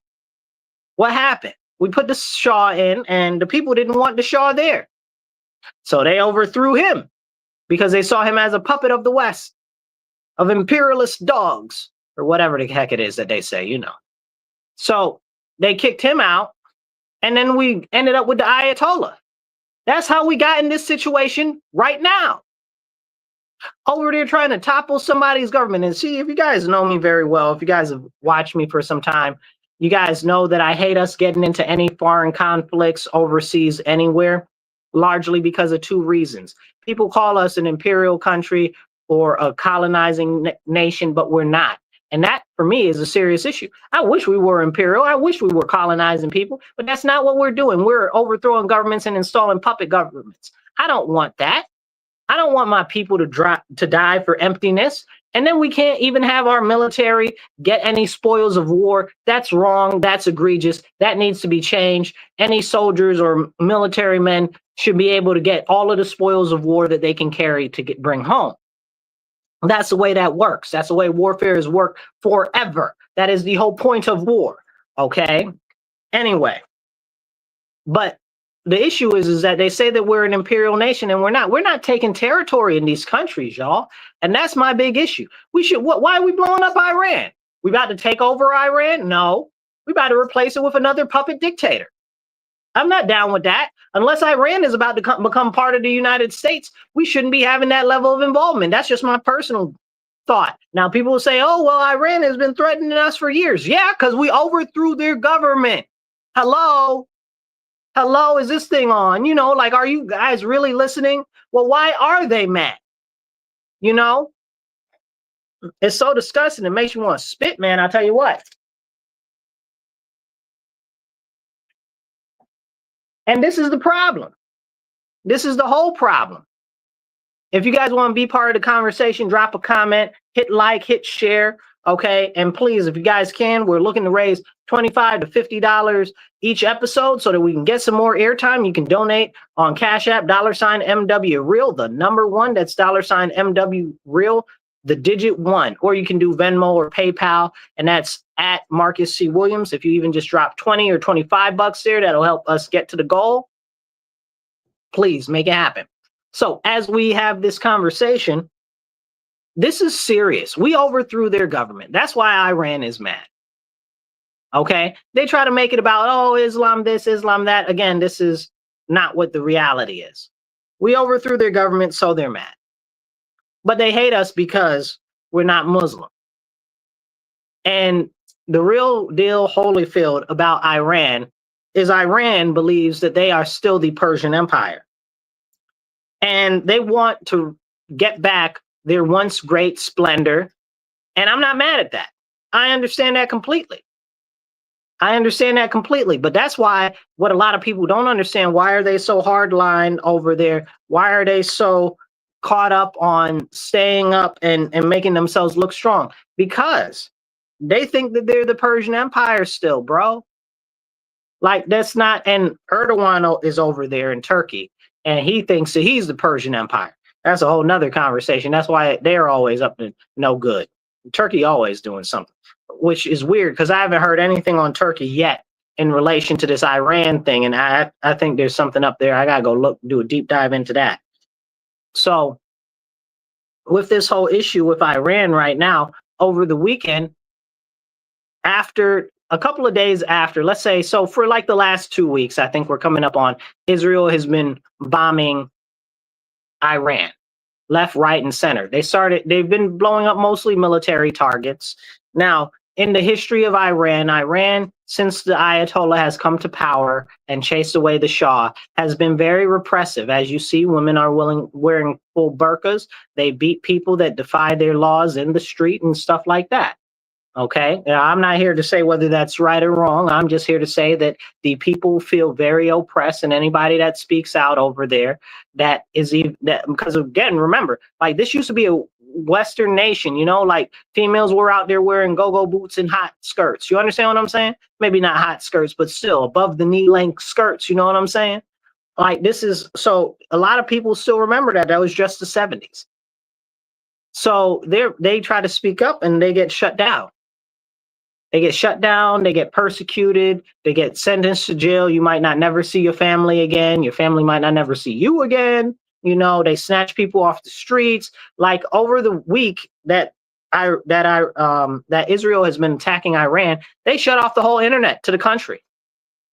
what happened? We put the Shah in, and the people didn't want the Shah there. So they overthrew him because they saw him as a puppet of the West, of imperialist dogs, or whatever the heck it is that they say, So they kicked him out, and then we ended up with the Ayatollah. That's how we got in this situation right now. Over there trying to topple somebody's government. And see, if you guys know me very well, if you guys have watched me for some time, you guys know that I hate us getting into any foreign conflicts overseas anywhere, largely because of two reasons. People call us an imperial country or a colonizing nation, but we're not. And that, for me, is a serious issue. I wish we were imperial. I wish we were colonizing people, but that's not what we're doing. We're overthrowing governments and installing puppet governments. I don't want that. I don't want my people to die for emptiness. And then we can't even have our military get any spoils of war. That's wrong. That's egregious. That needs to be changed. Any soldiers or military men should be able to get all of the spoils of war that they can carry to bring home. That's the way that works. That's the way warfare has worked forever. That is the whole point of war. Okay? Anyway, but the issue is that they say that we're an imperial nation, and we're not. We're not taking territory in these countries, y'all. And that's my big issue. Why are we blowing up Iran? We about to take over Iran? No. We about to replace it with another puppet dictator. I'm not down with that. Unless Iran is about to become part of the United States, we shouldn't be having that level of involvement. That's just my personal thought. Now, people will say, oh, well, Iran has been threatening us for years. Yeah, because we overthrew their government. Hello? Hello, is this thing on? Like, are you guys really listening? Well, why are they mad? It's so disgusting. It makes you want to spit, man. I'll tell you what. And this is the problem. This is the whole problem. If you guys want to be part of the conversation, drop a comment, hit like, hit share. Okay. And please, if you guys can, we're looking to raise $25 to $50 each episode so that we can get some more airtime. You can donate on Cash App, $MW Real, the number one. That's $MW Real, the digit 1. Or you can do Venmo or PayPal, and that's at Marcus C. Williams. If you even just drop 20 or 25 bucks there, that'll help us get to the goal. Please make it happen. So as we have this conversation, this is serious. We overthrew their government. That's why Iran is mad. Okay? They try to make it about, oh, Islam this, Islam that. Again, this is not what the reality is. We overthrew their government, so they're mad. But they hate us because we're not Muslim. And the real deal, Holyfield, about Iran is Iran believes that they are still the Persian Empire. And they want to get back their once great splendor. And I'm not mad at that. I understand that completely. I understand that completely. But that's why what a lot of people don't understand, why are they so hardline over there? Why are they so caught up on staying up and making themselves look strong? Because they think that they're the Persian Empire still, bro. Like, that's not, and Erdogan is over there in Turkey, and he thinks that he's the Persian Empire. That's a whole nother conversation. That's why they're always up to no good. Turkey always doing something, which is weird because I haven't heard anything on Turkey yet in relation to this Iran thing. And I think there's something up there. I got to go look, do a deep dive into that. So with this whole issue with Iran right now, over the weekend, after a couple of days after, let's say, so for like the last 2 weeks, I think we're coming up on, Israel has been bombing Iran, left, right, and center. They've been blowing up mostly military targets. Now, in the history of Iran, since the Ayatollah has come to power and chased away the Shah, has been very repressive. As you see, women are wearing full burqas. They beat people that defy their laws in the street and stuff like that. Okay, now, I'm not here to say whether that's right or wrong. I'm just here to say that the people feel very oppressed, and anybody that speaks out over there, that is even that, because again, remember, like, this used to be a Western nation, you know, like females were out there wearing go-go boots and hot skirts. You understand what I'm saying? Maybe not hot skirts, but still above the knee length skirts. You know what I'm saying? Like, this is, so a lot of people still remember that. That was just the 70s. So they try to speak up and they get shut down. They get shut down, they get persecuted, they get sentenced to jail. You might not never see your family again. Your family might not never see you again. You know, they snatch people off the streets. Like, over the week that Israel has been attacking Iran, they shut off the whole internet to the country.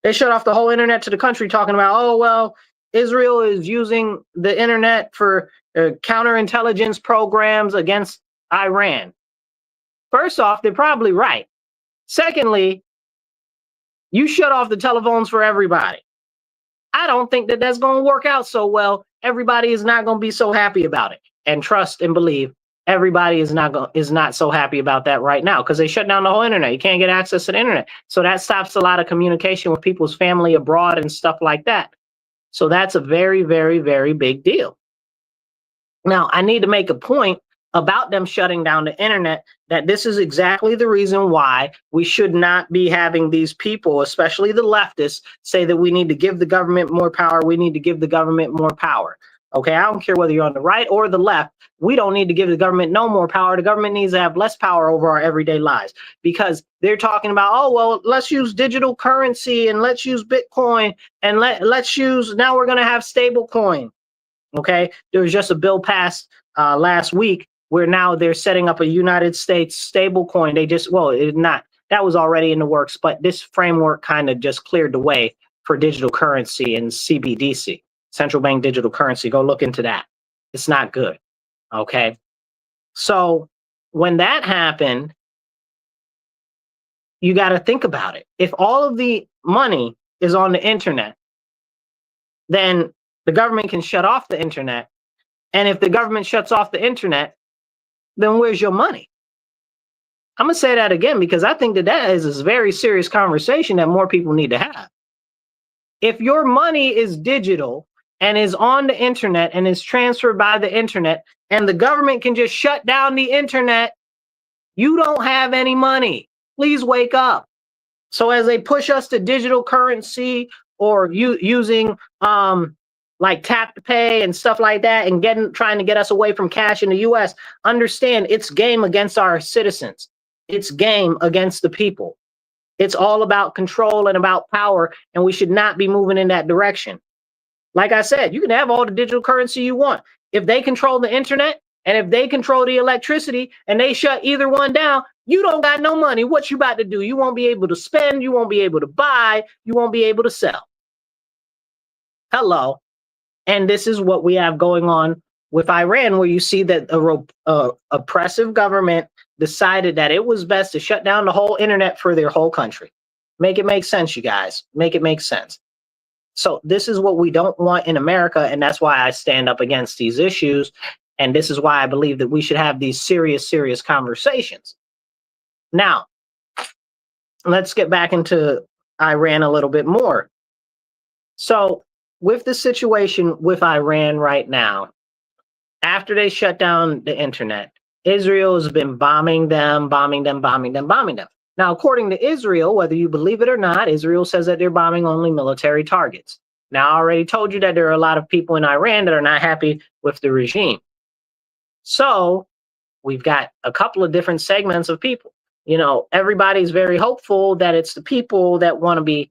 They shut off the whole internet to the country, talking about, oh, well, Israel is using the internet for counterintelligence programs against Iran. First off, they're probably right. Secondly, you shut off the telephones for everybody. I don't think that that's going to work out so well. Everybody is not going to be so happy about it. And trust and believe, everybody is not so happy about that right now, because they shut down the whole internet. You can't get access to the internet. So that stops a lot of communication with people's family abroad and stuff like that. So that's a very, very, very big deal. Now, I need to make a point about them shutting down the internet, that this is exactly the reason why we should not be having these people, especially the leftists, say that we need to give the government more power. We need to give the government more power. Okay, I don't care whether you're on the right or the left. We don't need to give the government no more power. The government needs to have less power over our everyday lives, because they're talking about, oh, well, let's use digital currency and let's use Bitcoin and let's use, now we're going to have stable coin. Okay, there was just a bill passed last week where now they're setting up a United States stable coin. They just, well, it's not, that was already in the works, but this framework kind of just cleared the way for digital currency and CBDC, central bank digital currency. Go look into that. It's not good. Okay. So when that happened, you got to think about it. If all of the money is on the internet, then the government can shut off the internet. And if the government shuts off the internet, then where's your money? I'm going to say that again, because I think that is a very serious conversation that more people need to have. If your money is digital and is on the internet and is transferred by the internet, and the government can just shut down the internet, you don't have any money. Please wake up. So as they push us to digital currency or using like tap to pay and stuff like that, and trying to get us away from cash in the US, understand it's game against our citizens. It's game against the people. It's all about control and about power, and we should not be moving in that direction. Like I said, you can have all the digital currency you want. If they control the internet and if they control the electricity and they shut either one down, you don't got no money. What you about to do? You won't be able to spend. You won't be able to buy. You won't be able to sell. Hello. And this is what we have going on with Iran, where you see that a oppressive government decided that it was best to shut down the whole internet for their whole country. Make it make sense, you guys. Make it make sense. So this is what we don't want in America, and that's why I stand up against these issues. And this is why I believe that we should have these serious conversations. Now, let's get back into Iran a little bit more. So with the situation with Iran right now, after they shut down the internet, Israel has been bombing them. Now, according to Israel, whether you believe it or not, Israel says that they're bombing only military targets. Now, I already told you that there are a lot of people in Iran that are not happy with the regime. So we've got a couple of different segments of people. You know, everybody's very hopeful that it's the people that want to be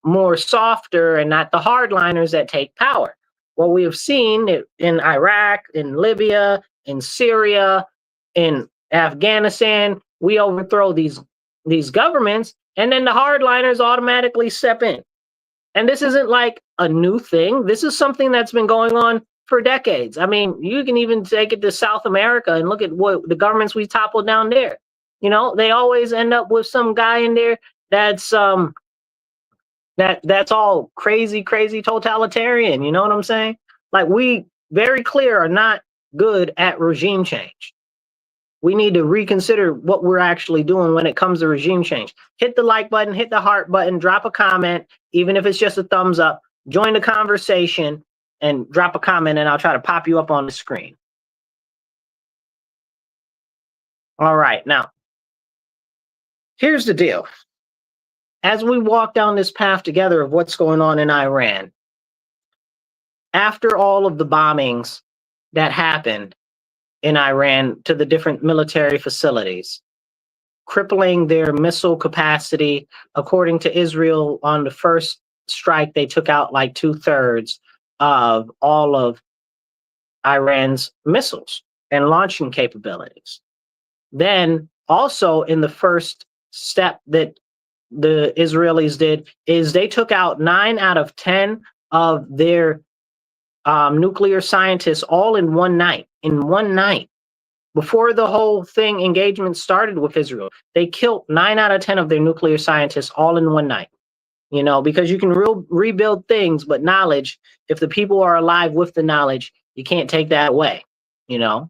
more softer and not the hardliners that take power. What we have seen in Iraq, in Libya, in Syria, in Afghanistan, we overthrow these governments, and then the hardliners automatically step in. And this isn't like a new thing. This is something that's been going on for decades. I mean, you can even take it to South America and look at what the governments we toppled down there. You know, they always end up with some guy in there that's that's all crazy totalitarian. You know what I'm saying? Like, we very clear are not good at regime change. We need to reconsider what we're actually doing when it comes to regime change. Hit the like button, hit the heart button, drop a comment, even if it's just a thumbs up. Join the conversation and drop a comment, and I'll try to pop you up on the screen. All right, now, here's the deal. As we walk down this path together of what's going on in Iran, after all of the bombings that happened in Iran to the different military facilities, crippling their missile capacity. According to Israel, on the first strike, they took out like 2/3 of all of Iran's missiles and launching capabilities. Then also in the first step that the Israelis did is they took out 9 out of 10 of their nuclear scientists all in one night. Before the whole engagement started with Israel, they killed 9 out of 10 of their nuclear scientists all in one night. You know, because you can rebuild things, but knowledge, if the people are alive with the knowledge, you can't take that away, you know?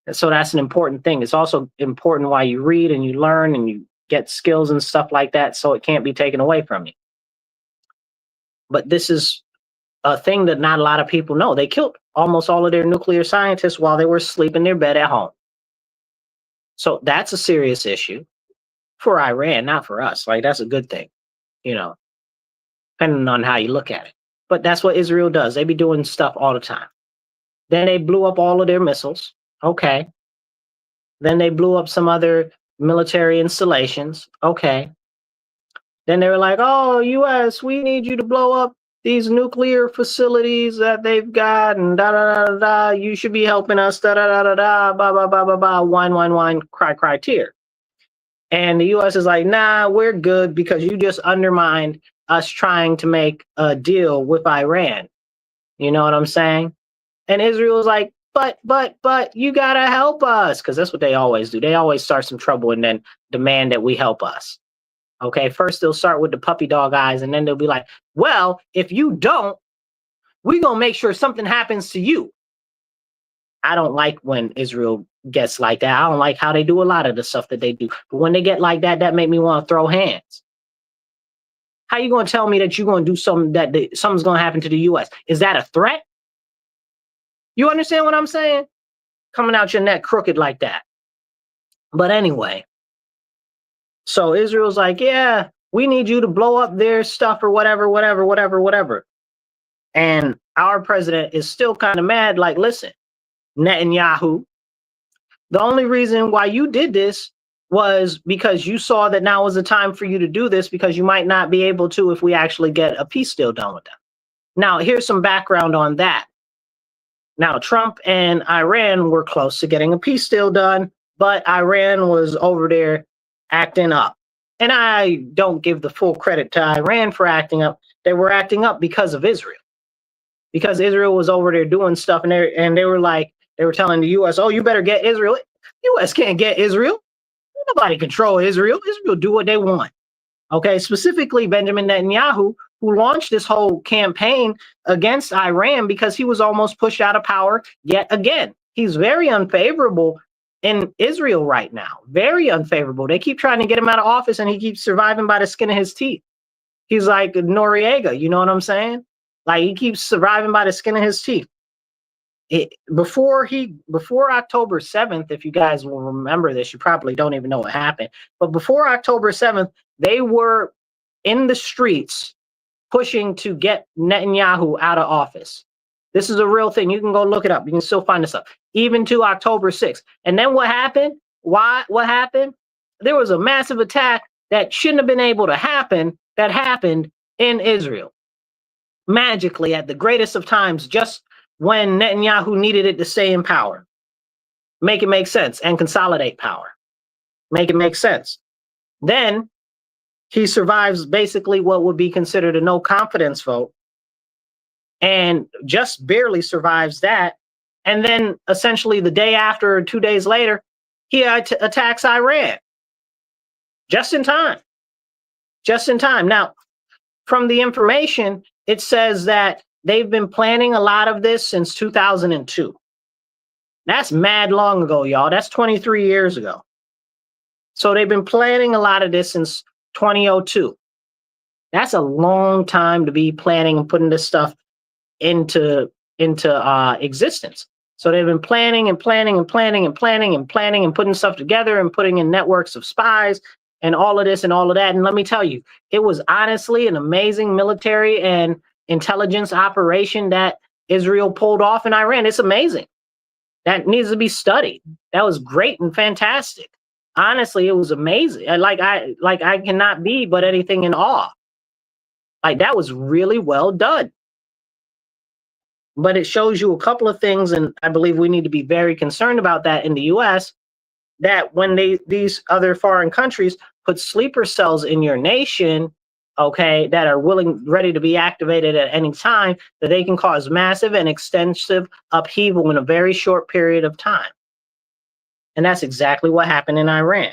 And so that's an important thing. It's also important why you read and you learn and you get skills and stuff like that, so it can't be taken away from you. But this is a thing that not a lot of people know. They killed almost all of their nuclear scientists while they were asleep in their bed at home. So that's a serious issue for Iran, not for us. Like, that's a good thing, you know, depending on how you look at it. But that's what Israel does. They be doing stuff all the time. Then they blew up all of their missiles. Okay. Then they blew up some other military installations. Okay. Then they were like, oh, US, we need you to blow up these nuclear facilities that they've got, and you should be helping us, whine, cry, tear. And the US is like, nah, we're good because you just undermined us trying to make a deal with Iran. You know what I'm saying? And Israel is like, but you gotta help us, because that's what they always do. They always start some trouble and then demand that we help us. Okay, first they'll start with the puppy dog eyes, and then they'll be like, well, if you don't, we're going to make sure something happens to you. I don't like when Israel gets like that. I don't like how they do a lot of the stuff that they do. But when they get like that, that make me want to throw hands. How you going to tell me that you're going to do something that something's going to happen to the U.S.? Is that a threat? You understand what I'm saying? Coming out your neck crooked like that. But anyway. So Israel's like, yeah, we need you to blow up their stuff or whatever. And our president is still kind of mad, like, listen, Netanyahu, the only reason why you did this was because you saw that now was the time for you to do this, because you might not be able to if we actually get a peace deal done with them. Now, here's some background on that. Now, Trump and Iran were close to getting a peace deal done, but Iran was over there acting up. And I don't give the full credit to Iran for acting up. They were acting up because of Israel. Because Israel was over there doing stuff, and they were like, they were telling the US, oh, you better get Israel. US can't get Israel. Nobody control Israel. Israel do what they want. Okay, specifically Benjamin Netanyahu, who launched this whole campaign against Iran because he was almost pushed out of power yet again. He's very unfavorable in Israel right now. Very unfavorable. They keep trying to get him out of office, and he keeps surviving by the skin of his teeth. He's like Noriega, you know what I'm saying? Like, he keeps surviving by the skin of his teeth. Before October 7th, if you guys will remember this, you probably don't even know what happened. But before October 7th, they were in the streets pushing to get Netanyahu out of office. This is a real thing. You can go look it up. You can still find this up. Even to October 6th. And then what happened? What happened? There was a massive attack that shouldn't have been able to happen that happened in Israel. Magically, at the greatest of times, just when Netanyahu needed it to stay in power. Make it make sense and consolidate power. Make it make sense. Then he survives basically what would be considered a no confidence vote, and just barely survives that. And then essentially the day after or 2 days later, he attacks Iran. Just in time. Just in time. Now, from the information, it says that they've been planning a lot of this since 2002. That's mad long ago, y'all. That's 23 years ago. So they've been planning a lot of this since 2002. That's a long time to be planning and putting this stuff into existence. So they've been planning and planning and planning and planning and planning and putting stuff together and putting in networks of spies and all of this and all of that. And let me tell you, it was honestly an amazing military and intelligence operation that Israel pulled off in Iran. It's amazing. That needs to be studied. That was great and fantastic. Honestly, it was amazing. I cannot be but anything in awe. Like, that was really well done. But it shows you a couple of things, and I believe we need to be very concerned about that in the US, that when these other foreign countries put sleeper cells in your nation, okay, that are ready to be activated at any time, that they can cause massive and extensive upheaval in a very short period of time. And that's exactly what happened in Iran.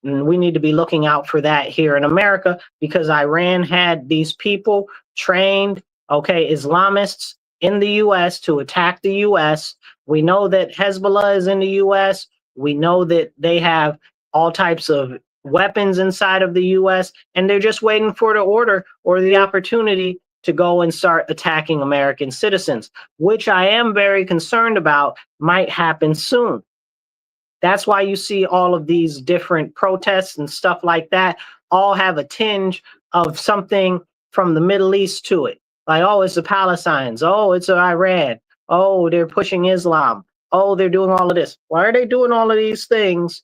And we need to be looking out for that here in America, because Iran had these people trained, okay, Islamists in the US to attack the US. We know that Hezbollah is in the US. We know that they have all types of weapons inside of the US, and they're just waiting for the order or the opportunity to go and start attacking American citizens, which I am very concerned about might happen soon. That's why you see all of these different protests and stuff like that all have a tinge of something from the Middle East to it. Like, oh, it's the Palestinians. Oh, it's Iran. Oh, they're pushing Islam. Oh, they're doing all of this. Why are they doing all of these things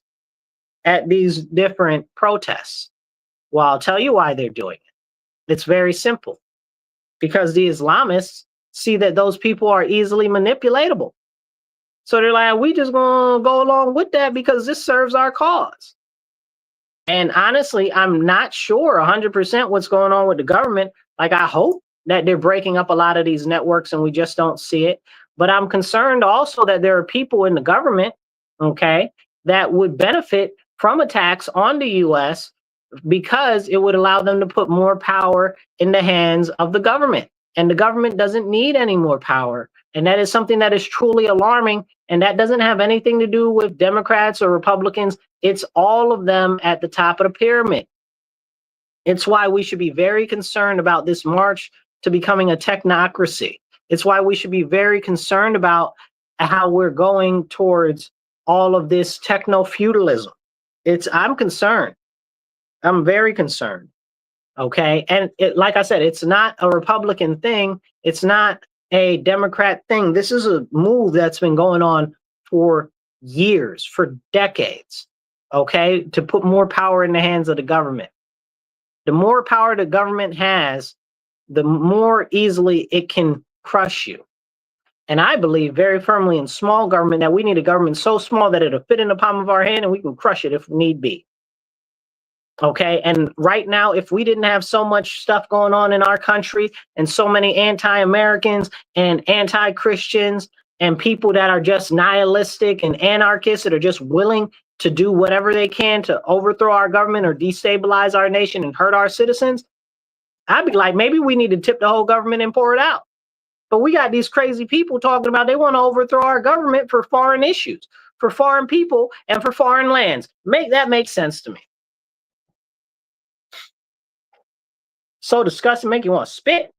at these different protests? Well, I'll tell you why they're doing it. It's very simple. Because the Islamists see that those people are easily manipulatable. So they're like, we just gonna go along with that because this serves our cause. And honestly, I'm not sure 100% what's going on with the government. Like, I hope that they're breaking up a lot of these networks and we just don't see it. But I'm concerned also that there are people in the government, okay, that would benefit from attacks on the US because it would allow them to put more power in the hands of the government. And the government doesn't need any more power. And that is something that is truly alarming. And that doesn't have anything to do with Democrats or Republicans. It's all of them at the top of the pyramid. It's why we should be very concerned about this march to becoming a technocracy. It's why we should be very concerned about how we're going towards all of this techno-feudalism. I'm concerned. I'm very concerned. Okay. And like I said, it's not a Republican thing. It's not a Democrat thing. This is a move that's been going on for years, for decades. Okay. To put more power in the hands of the government. The more power the government has, the more easily it can crush you. And I believe very firmly in small government, that we need a government so small that it'll fit in the palm of our hand and we can crush it if need be. Okay. And right now, if we didn't have so much stuff going on in our country and so many anti-Americans and anti-Christians and people that are just nihilistic and anarchists that are just willing to do whatever they can to overthrow our government or destabilize our nation and hurt our citizens, I'd be like, maybe we need to tip the whole government and pour it out. But we got these crazy people talking about they want to overthrow our government for foreign issues, for foreign people, and for foreign lands. Make that make sense to me. So disgusting, make you want to spit.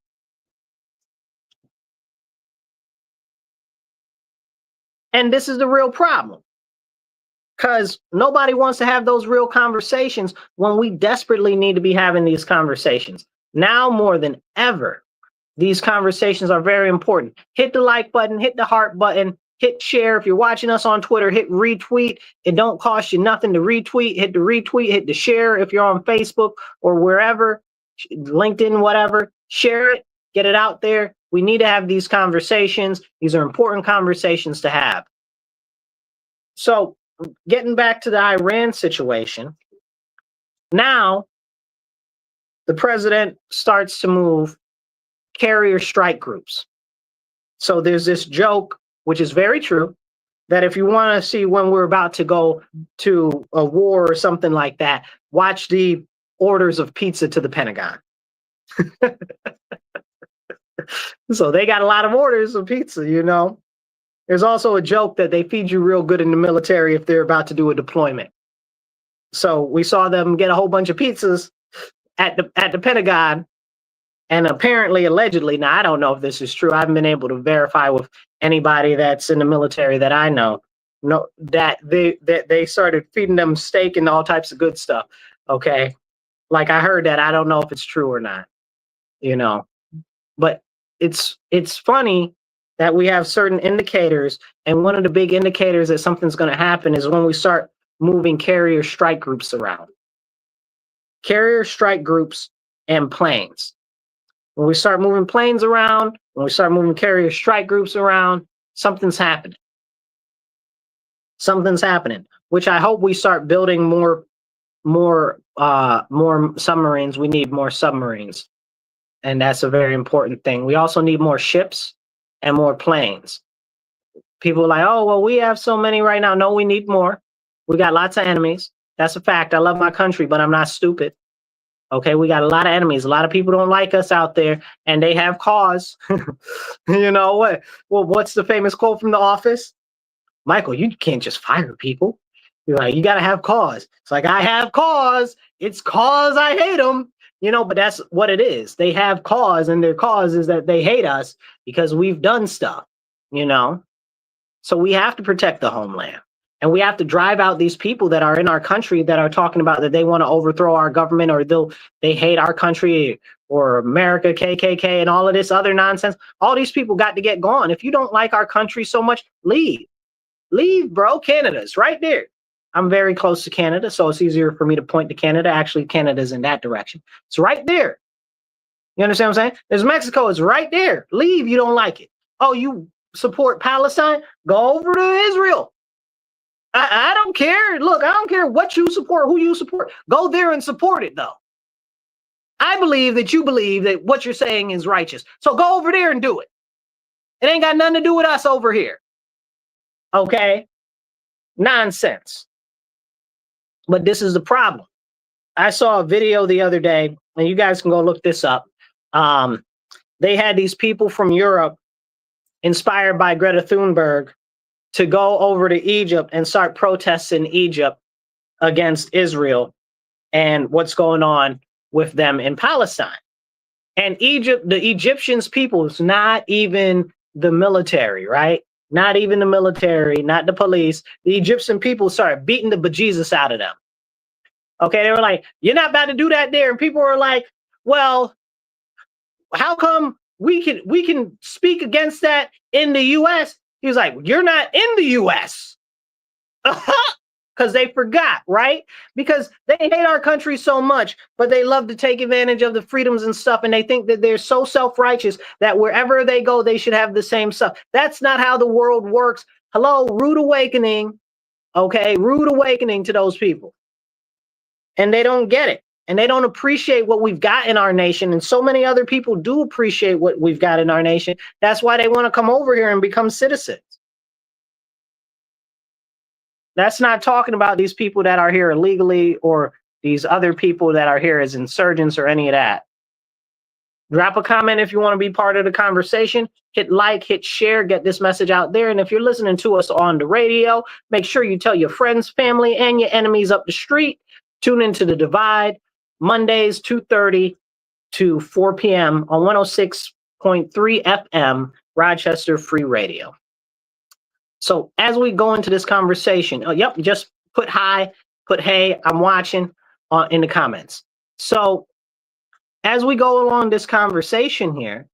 And this is the real problem, because nobody wants to have those real conversations when we desperately need to be having these conversations. Now more than ever, these conversations are very important. Hit the like button, hit the heart button, hit share. If you're watching us on Twitter, hit retweet. It don't cost you nothing to retweet. Hit the retweet, hit the share. If you're on Facebook or wherever, LinkedIn, whatever, share it, get it out there. We need to have these conversations. These are important conversations to have. So getting back to the Iran situation, now the president starts to move carrier strike groups. So there's this joke, which is very true, that if you want to see when we're about to go to a war or something like that, watch the orders of pizza to the Pentagon. So they got a lot of orders of pizza, you know. There's also a joke that they feed you real good in the military if they're about to do a deployment. So we saw them get a whole bunch of pizzas at the Pentagon. And apparently, allegedly, now I don't know if this is true. I haven't been able to verify with anybody that's in the military that I know, that they started feeding them steak and all types of good stuff. Okay, like I heard that. I don't know if it's true or not, you know. But it's funny that we have certain indicators, and one of the big indicators that something's going to happen is when we start moving carrier strike groups around. Carrier strike groups and planes. When we start moving planes around, when we start moving carrier strike groups around, something's happening. Something's happening, which I hope we start building more submarines. We need more submarines. And that's a very important thing. We also need more ships and more planes. People are like, oh, well, we have so many right now. No, we need more. We got lots of enemies. That's a fact. I love my country, but I'm not stupid. Okay, we got a lot of enemies. A lot of people don't like us out there, and they have cause. You know what? Well, what's the famous quote from The Office? Michael, you can't just fire people. You're like, you got to have cause. It's like, I have cause. It's cause I hate them. You know, but that's what it is. They have cause, and their cause is that they hate us because we've done stuff, you know? So we have to protect the homeland. And we have to drive out these people that are in our country that are talking about that they want to overthrow our government, or they hate our country, or America, KKK, and all of this other nonsense. All these people got to get gone. If you don't like our country so much, leave. Leave, bro. Canada's right there. I'm very close to Canada, so it's easier for me to point to Canada. Actually, Canada's in that direction. It's right there. You understand what I'm saying? There's Mexico. It's right there. Leave. You don't like it. Oh, you support Palestine? Go over to Israel. I don't care. Look, I don't care what you support, who you support. Go there and support it, though. I believe that you believe that what you're saying is righteous. So go over there and do it. It ain't got nothing to do with us over here. Okay? Nonsense. But this is the problem. I saw a video the other day, and you guys can go look this up. They had these people from Europe, inspired by Greta Thunberg, to go over to Egypt and start protests in Egypt against Israel and what's going on with them in Palestine. And Egypt, the Egyptians people, it's not even the military, right? Not even the military, not the police. The Egyptian people started beating the bejesus out of them. Okay, they were like, you're not about to do that there. And people were like, well, how come we can speak against that in the US? He was like, you're not in the US. because they forgot, right? Because they hate our country so much, but they love to take advantage of the freedoms and stuff. And they think that they're so self-righteous that wherever they go, they should have the same stuff. That's not how the world works. Hello, rude awakening. Okay, rude awakening to those people. And they don't get it. And they don't appreciate what we've got in our nation. And so many other people do appreciate what we've got in our nation. That's why they want to come over here and become citizens. That's not talking about these people that are here illegally or these other people that are here as insurgents or any of that. Drop a comment if you want to be part of the conversation. Hit like, hit share, get this message out there. And if you're listening to us on the radio, make sure you tell your friends, family, and your enemies up the street. Tune into The Divide, Mondays, 2:30 to 4 p.m. on 106.3 FM, Rochester Free Radio. So as we go into this conversation, just put hi, put hey, I'm watching in the comments. So as we go along this conversation here,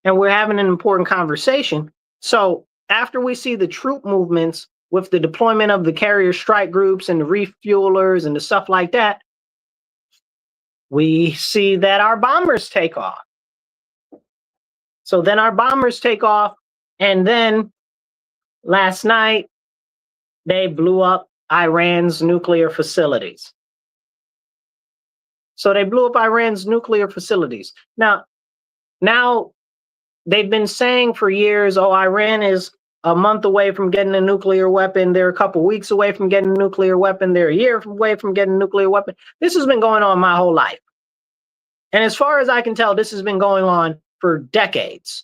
and we're having an important conversation. So after we see the troop movements with the deployment of the carrier strike groups and the refuelers and the stuff like that, we see that our bombers take off. So then our bombers take off, and then last night, they blew up Iran's nuclear facilities. So they blew up Iran's nuclear facilities. Now they've been saying for years, oh, Iran is a month away from getting a nuclear weapon. They're a couple weeks away from getting a nuclear weapon. They're a year away from getting a nuclear weapon. This has been going on my whole life. And as far as I can tell, this has been going on for decades.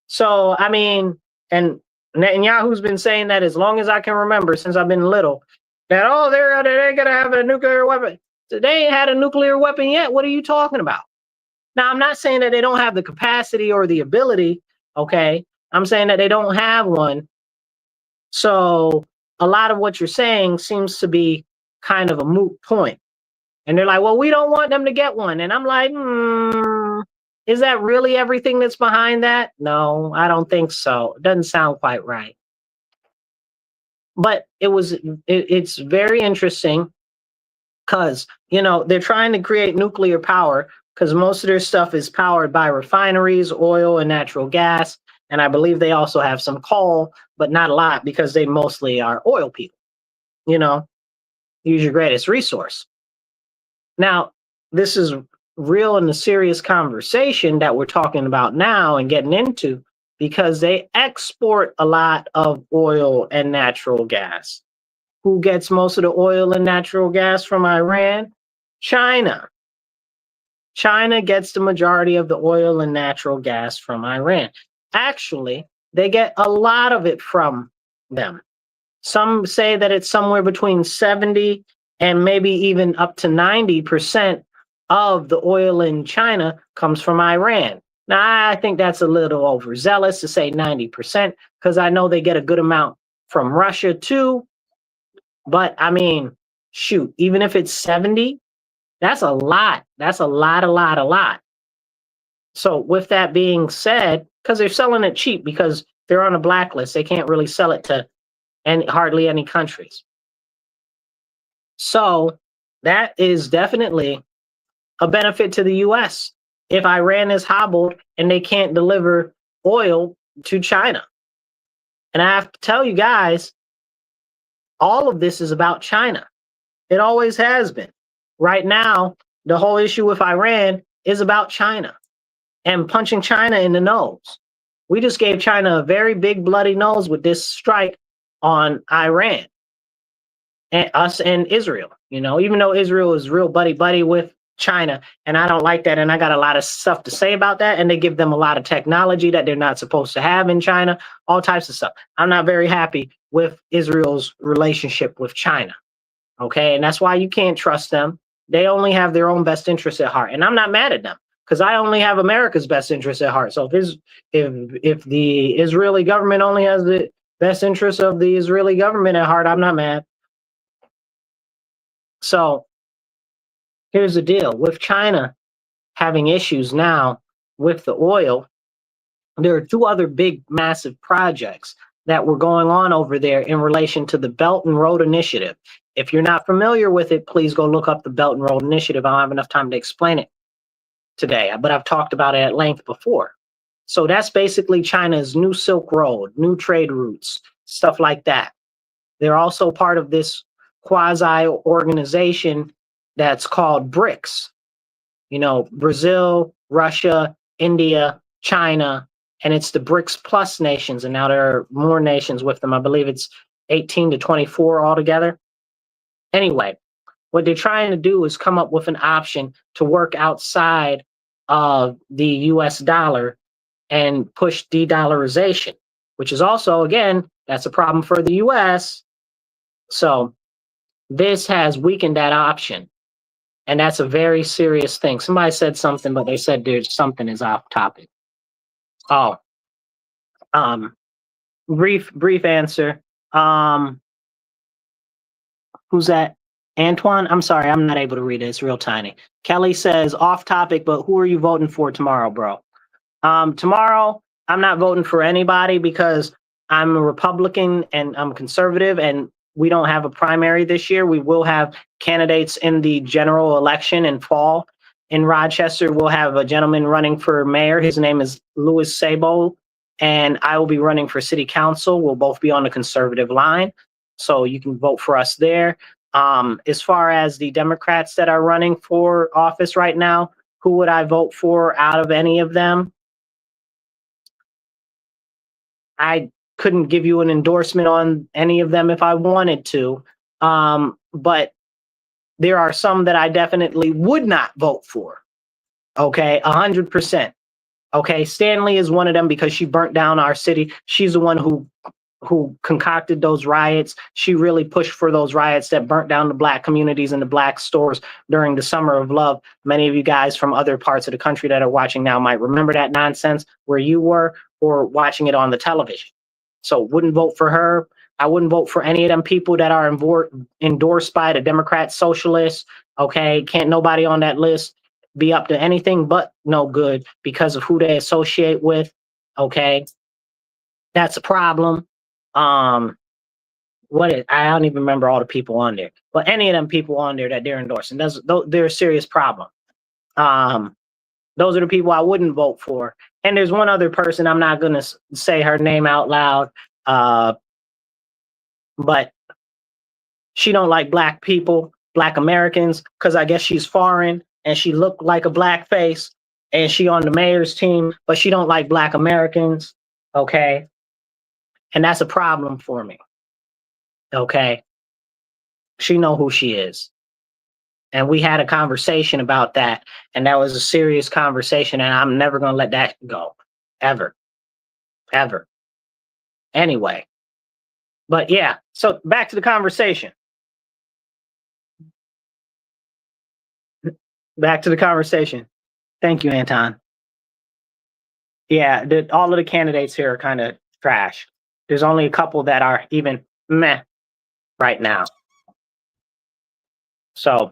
So, I mean, and Netanyahu's been saying that as long as I can remember, since I've been little, that, oh, they're going to have a nuclear weapon. So they ain't had a nuclear weapon yet. What are you talking about? Now, I'm not saying that they don't have the capacity or the ability, okay? I'm saying that they don't have one. So a lot of what you're saying seems to be kind of a moot point. And they're like, well, we don't want them to get one. And I'm like, is that really everything that's behind that? No, I don't think so. It doesn't sound quite right. But it's very interesting because, you know, they're trying to create nuclear power because most of their stuff is powered by refineries, oil, and natural gas. And I believe they also have some coal, but not a lot because they mostly are oil people. You know, use your greatest resource. Now, this is real and the serious conversation that we're talking about now and getting into because they export a lot of oil and natural gas. Who gets most of the oil and natural gas from Iran? China. China gets the majority of the oil and natural gas from Iran. Actually, they get a lot of it from them. Some say that it's somewhere between 70 and maybe even up to 90% of the oil in China comes from Iran. Now, I think that's a little overzealous to say 90% because I know they get a good amount from Russia too. But I mean, shoot, even if it's 70, that's a lot. That's a lot. So with that being said, because they're selling it cheap because they're on a blacklist, they can't really sell it to hardly any countries. So that is definitely a benefit to the US if Iran is hobbled and they can't deliver oil to China. And I have to tell you guys, all of this is about China. It always has been. Right now, the whole issue with Iran is about China and punching China in the nose. We just gave China a very big bloody nose with this strike on Iran and us and Israel. You know, even though Israel is real buddy with China, and I don't like that, and I got a lot of stuff to say about that, and they give them a lot of technology that they're not supposed to have in China, all types of stuff. I'm not very happy with Israel's relationship with China, okay? And that's why you can't trust them. They only have their own best interests at heart, and I'm not mad at them because I only have America's best interests at heart. So if the Israeli government only has the best interests of the Israeli government at heart, I'm not mad. So here's the deal. With China having issues now with the oil, there are two other big, massive projects that were going on over there in relation to the Belt and Road Initiative. If you're not familiar with it, please go look up the Belt and Road Initiative. I don't have enough time to explain it today, but I've talked about it at length before. So that's basically China's new Silk Road, new trade routes, stuff like that. They're also part of this quasi organization that's called BRICS. You know, Brazil, Russia, India, China, and it's the BRICS Plus nations. And now there are more nations with them. I believe it's 18 to 24 altogether. Anyway, what they're trying to do is come up with an option to work outside of the US dollar and push de-dollarization, which is also, again, that's a problem for the US. So this has weakened that option. And that's a very serious thing. Somebody said something, but they said there's something is off topic. Oh, brief answer. Who's that? Antoine? I'm sorry, I'm not able to read it. It's real tiny. Kelly says off topic, but who are you voting for tomorrow, bro? Tomorrow, I'm not voting for anybody because I'm a Republican and I'm conservative, and we don't have a primary this year. We will have candidates in the general election in fall. In Rochester, we'll have a gentleman running for mayor. His name is Louis Sabo, and I will be running for city council. We'll both be on the conservative line, so you can vote for us there. As far as the Democrats that are running for office right now, who would I vote for out of any of them? I couldn't give you an endorsement on any of them if I wanted to, but there are some that I definitely would not vote for. Okay, 100%. Okay, Stanley is one of them because she burnt down our city. She's the one who concocted those riots. She really pushed for those riots that burnt down the Black communities and the Black stores during the Summer of Love. Many of you guys from other parts of the country that are watching now might remember that nonsense where you were or watching it on the television. So wouldn't vote for her. I wouldn't vote for any of them people that are endorsed by the Democrat socialists. Okay, can't nobody on that list be up to anything but no good because of who they associate with. Okay, that's a problem. I don't even remember all the people on there, but any of them people on there that they're endorsing, they're a serious problem. Those are the people I wouldn't vote for. And there's one other person, I'm not going to say her name out loud, but she don't like Black people, Black Americans, because I guess she's foreign and she looked like a Black face and she on the mayor's team, but she don't like Black Americans. Okay. And that's a problem for me. Okay. She know who she is. And we had a conversation about that. And that was a serious conversation. And I'm never going to let that go. Ever. Ever. Anyway. But yeah. So back to the conversation. Back to the conversation. Thank you, Anton. Yeah. All of the candidates here are kind of trash. There's only a couple that are even meh right now. So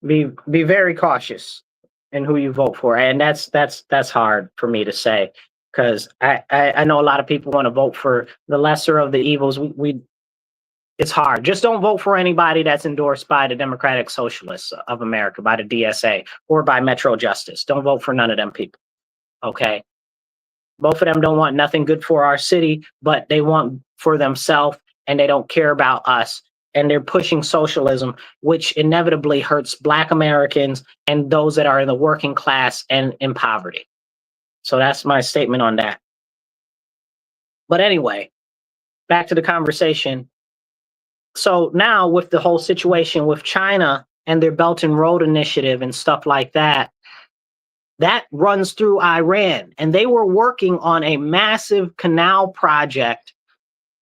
be very cautious in who you vote for. And that's hard for me to say because I know a lot of people want to vote for the lesser of the evils. It's hard. Just don't vote for anybody that's endorsed by the Democratic Socialists of America, by the DSA, or by Metro Justice. Don't vote for none of them people. Okay. Both of them don't want nothing good for our city, but they want for themselves and they don't care about us. And they're pushing socialism, which inevitably hurts Black Americans and those that are in the working class and in poverty. So that's my statement on that. But anyway, back to the conversation. So now with the whole situation with China and their Belt and Road Initiative and stuff like that, that runs through Iran. And they were working on a massive canal project,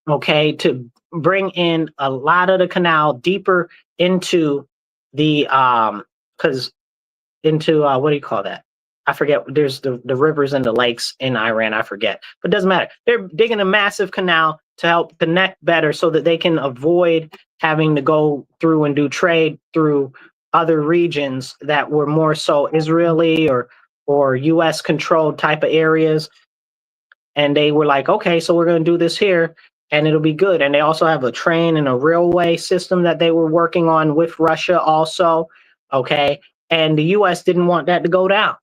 okay, to bring in a lot of the canal deeper into the what do you call that? I forget. There's the rivers and the lakes in Iran. I forget, but it doesn't matter. They're digging a massive canal to help connect better so that they can avoid having to go through and do trade through other regions that were more so Israeli or US controlled type of areas. And they were like, okay, so we're going to do this here and it'll be good. And they also have a train and a railway system that they were working on with Russia also. Okay. And the US didn't want that to go down.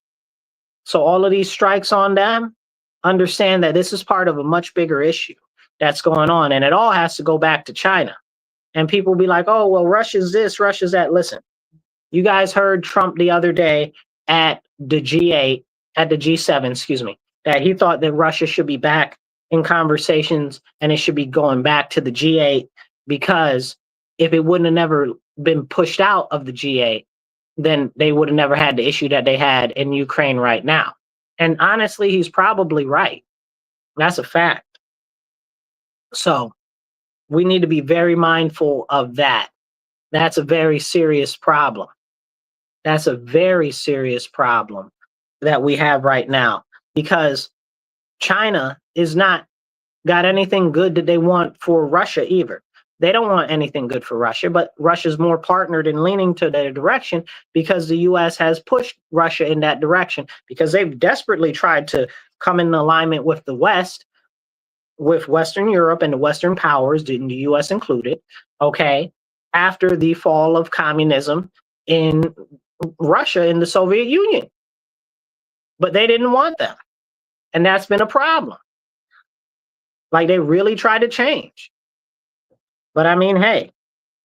So all of these strikes on them, understand that this is part of a much bigger issue that's going on. And it all has to go back to China. And people be like, oh, well, Russia's this, Russia's that. Listen, you guys heard Trump the other day at the G8, at the G7, excuse me, that he thought that Russia should be back in conversations and it should be going back to the G8, because if it wouldn't have never been pushed out of the G8, then they would have never had the issue that they had in Ukraine right now. And honestly, he's probably right. That's a fact. So we need to be very mindful of that. That's a very serious problem. That's a very serious problem that we have right now, because China is not got anything good that they want for Russia either. They don't want anything good for Russia, but Russia's more partnered and leaning to their direction because the US has pushed Russia in that direction, because they've desperately tried to come in alignment with the West, with Western Europe and the Western powers, the US included, okay, after the fall of communism in Russia in the Soviet Union. But they didn't want them. And that's been a problem. Like, they really tried to change. But I mean, hey,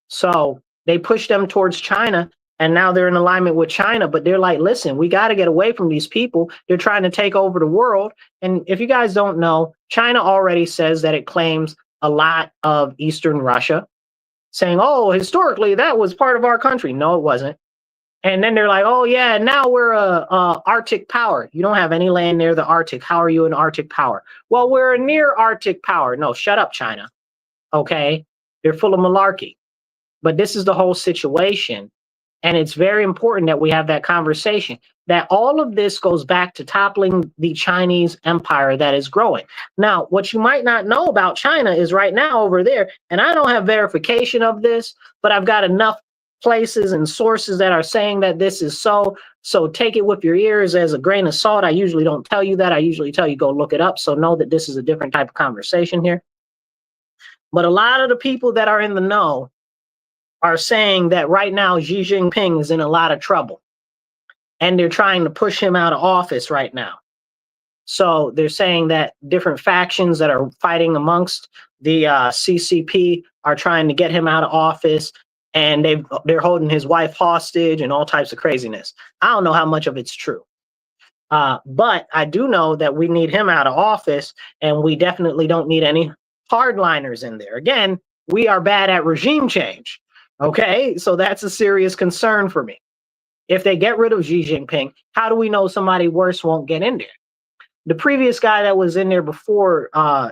so they pushed them towards China, and now they're in alignment with China, but they're like, listen, we got to get away from these people. They're trying to take over the world. And if you guys don't know, China already says that it claims a lot of Eastern Russia, saying, oh, historically, that was part of our country. No, it wasn't. And then they're like, oh, yeah, now we're a Arctic power. You don't have any land near the Arctic. How are you an Arctic power? Well, we're a near Arctic power. No, shut up, China. Okay? They're full of malarkey. But this is the whole situation. And it's very important that we have that conversation, that all of this goes back to toppling the Chinese empire that is growing. Now, what you might not know about China is right now over there, and I don't have verification of this, but I've got enough places and sources that are saying that this is so. So take it with your ears as a grain of salt. I usually don't tell you that. I usually tell you go look it up. So know that this is a different type of conversation here. But a lot of the people that are in the know are saying that right now Xi Jinping is in a lot of trouble, and they're trying to push him out of office right now. So they're saying that different factions that are fighting amongst the CCP are trying to get him out of office, and they're holding his wife hostage and all types of craziness. I don't know how much of it's true. But I do know that we need him out of office, and we definitely don't need any hardliners in there. Again, we are bad at regime change. Okay, so that's a serious concern for me. If they get rid of Xi Jinping, how do we know somebody worse won't get in there? The previous guy that was in there before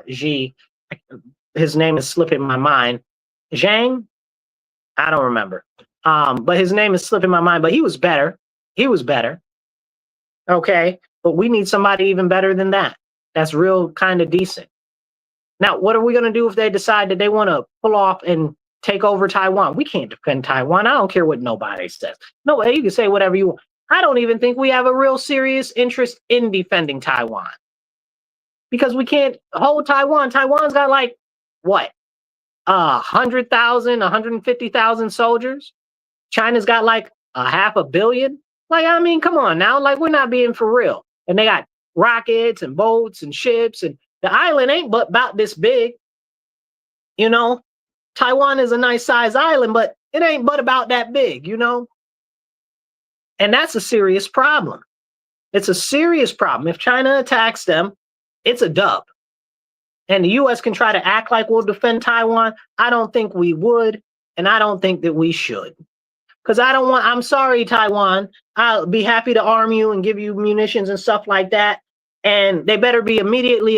Xi, his name is slipping my mind. Zhang? I don't remember. But his name is slipping my mind, but he was better. He was better. Okay, but we need somebody even better than that. That's real kind of decent. Now, what are we going to do if they decide that they want to pull off and take over Taiwan? We can't defend Taiwan. I don't care what nobody says. No, you can say whatever you want. I don't even think we have a real serious interest in defending Taiwan, because we can't hold Taiwan. Taiwan's got like, what, 100,000, 150,000 soldiers. China's got like 500 million. Like, I mean, come on now. Like, we're not being for real. And they got rockets and boats and ships, and the island ain't but about this big. You know, Taiwan is a nice size island, but it ain't but about that big, you know? And that's a serious problem. It's a serious problem. If China attacks them, it's a dub. And the US can try to act like we'll defend Taiwan. I don't think we would, and I don't think that we should. Because I'm sorry, Taiwan. I'll be happy to arm you and give you munitions and stuff like that. And they better be immediately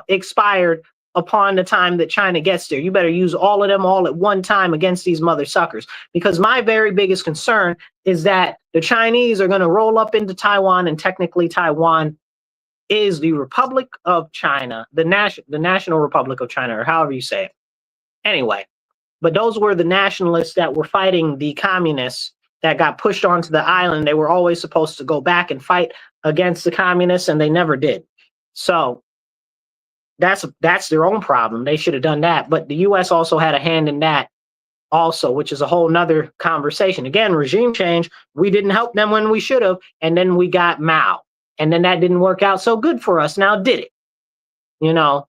expired upon the time that China gets there. You better use all of them all at one time against these mother suckers. Because my very biggest concern is that the Chinese are going to roll up into Taiwan, and technically Taiwan is the Republic of China, the National Republic of China, or however you say it. Anyway, but those were the nationalists that were fighting the communists that got pushed onto the island. They were always supposed to go back and fight against the communists, and they never did. So That's their own problem. They should have done that. But the US also had a hand in that also, which is a whole nother conversation. Again, regime change, we didn't help them when we should have, and then we got Mao. And then that didn't work out so good for us. Now did it? You know,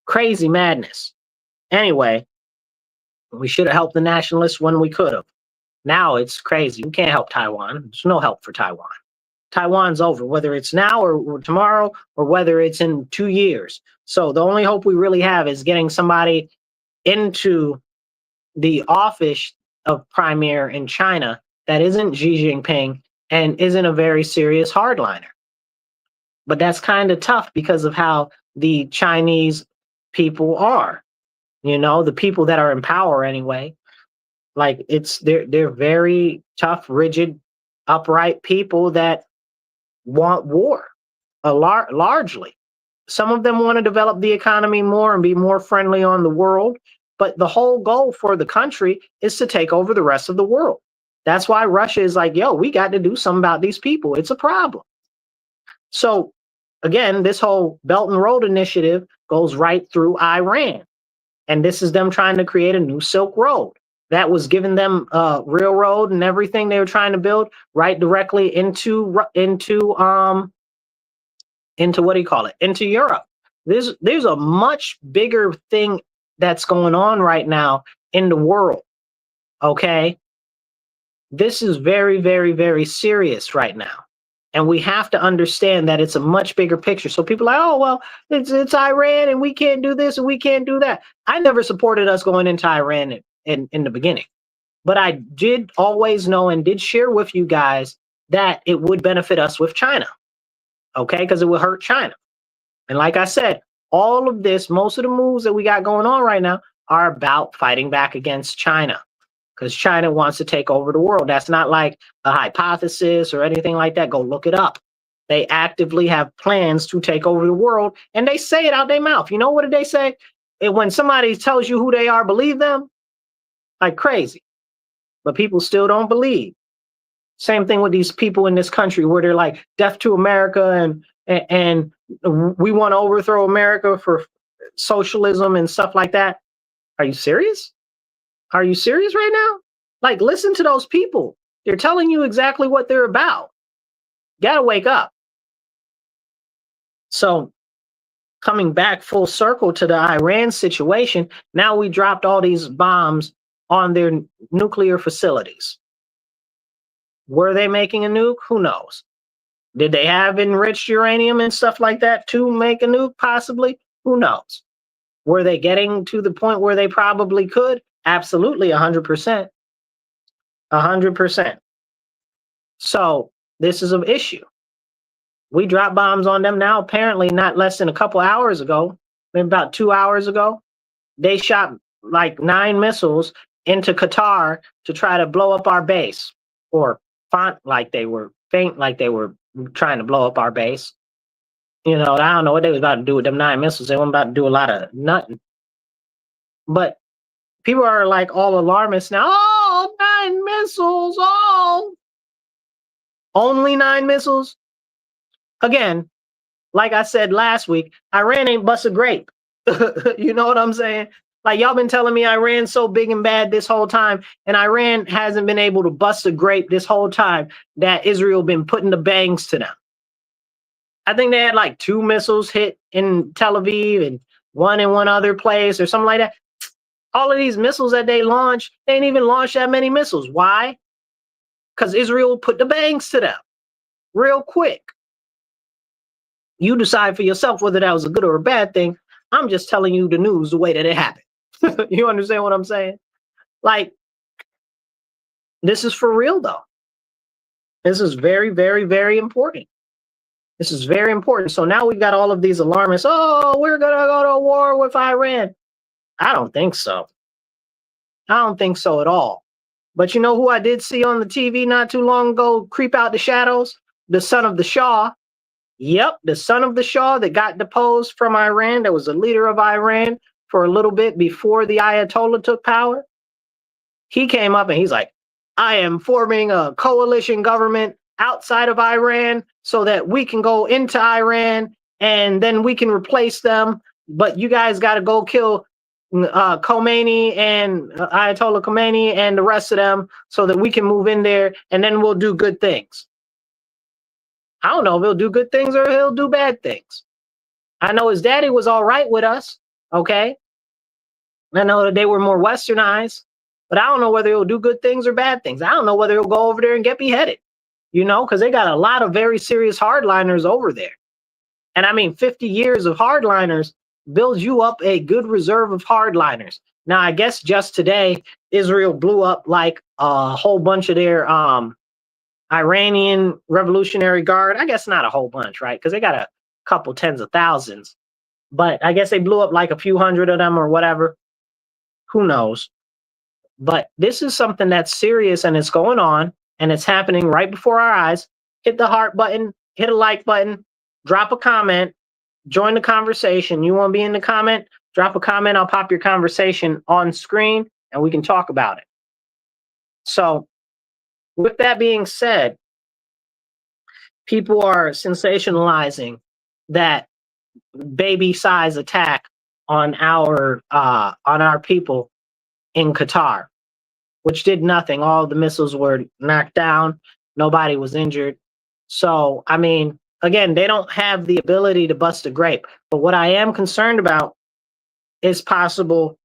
crazy madness. Anyway, we should have helped the nationalists when we could have. Now it's crazy. We can't help Taiwan. There's no help for Taiwan. Taiwan's over, whether it's now or tomorrow or whether it's in 2 years. So the only hope we really have is getting somebody into the office of premier in China that isn't Xi Jinping and isn't a very serious hardliner. But that's kind of tough because of how the Chinese people are. You know, the people that are in power anyway. Like they're very tough, rigid, upright people that want war, largely. Some of them want to develop the economy more and be more friendly on the world, but the whole goal for the country is to take over the rest of the world. That's why Russia is like, yo, we got to do something about these people. It's a problem. So again, this whole Belt and Road Initiative goes right through Iran. And this is them trying to create a new Silk Road that was giving them railroad and everything they were trying to build right directly into what do you call it? Into Europe. There's a much bigger thing that's going on right now in the world. Okay, this is very, very, very serious right now. And we have to understand that it's a much bigger picture. So people are like, oh, well, it's Iran and we can't do this and we can't do that. I never supported us going into Iran in the beginning. But I did always know and did share with you guys that it would benefit us with China. Okay, because it would hurt China. And like I said, all of this, most of the moves that we got going on right now are about fighting back against China. Because China wants to take over the world. That's not like a hypothesis or anything like that. Go look it up. They actively have plans to take over the world, and they say it out their mouth. You know what did they say? When somebody tells you who they are, believe them? Like crazy. But people still don't believe. Same thing with these people in this country where they're like deaf to America and we want to overthrow America for socialism and stuff like that. Are you serious? Are you serious right now? Like, listen to those people. They're telling you exactly what they're about. Gotta wake up. So, coming back full circle to the Iran situation, now we dropped all these bombs on their nuclear facilities. Were they making a nuke? Who knows? Did they have enriched uranium and stuff like that to make a nuke? Possibly. Who knows? Were they getting to the point where they probably could? Absolutely, 100%. 100%. So this is an issue. We dropped bombs on them now, apparently not less than a couple hours ago, maybe about 2 hours ago. They shot like 9 missiles into Qatar to try to blow up our base, or faint like they were trying to blow up our base. You know, I don't know what they was about to do with them 9 missiles. They weren't about to do a lot of nothing. But people are like all alarmist now. Oh, 9 missiles. Oh, only 9 missiles. Again, like I said last week, Iran ain't bust a grape. You know what I'm saying? Like, y'all been telling me Iran's so big and bad this whole time, and Iran hasn't been able to bust a grape this whole time that Israel been putting the bangs to them. I think they had like 2 missiles hit in Tel Aviv and 1 in one other place or something like that. All of these missiles that they launched, they ain't even launched that many missiles. Why? Because Israel put the bangs to them real quick. You decide for yourself whether that was a good or a bad thing. I'm just telling you the news the way that it happened. You understand what I'm saying? Like, this is for real, though. This is very, very, very important. This is very important. So now we've got all of these alarmists. Oh, we're going to go to war with Iran. I don't think so. I don't think so at all. But you know who I did see on the TV not too long ago creep out the shadows? The son of the Shah. Yep, the son of the Shah that got deposed from Iran, that was the leader of Iran for a little bit before the Ayatollah took power. He came up and he's like, I am forming a coalition government outside of Iran so that we can go into Iran and then we can replace them. But you guys got to go kill Khomeini and Ayatollah Khomeini and the rest of them so that we can move in there, and then we'll do good things. I don't know if he'll do good things or he'll do bad things. I know his daddy was all right with us, okay? I know that they were more westernized, but I don't know whether he'll do good things or bad things. I don't know whether he'll go over there and get beheaded, you know, because they got a lot of very serious hardliners over there. And I mean, 50 years of hardliners builds you up a good reserve of hardliners. Now, I guess just today, Israel blew up like a whole bunch of their Iranian Revolutionary Guard. I guess not a whole bunch, right? Because they got a couple tens of thousands. But I guess they blew up like a few hundred of them or whatever. Who knows? But this is something that's serious and it's going on and it's happening right before our eyes. Hit the heart button, hit a like button, drop a comment, join the conversation. You want to be in the comment? Drop a comment. I'll pop your conversation on screen and we can talk about it. So with that being said, people are sensationalizing that baby size attack on our people in Qatar, which did nothing. All the missiles were knocked down. Nobody was injured. So, I mean, again, they don't have the ability to bust a grape. But what I am concerned about is possible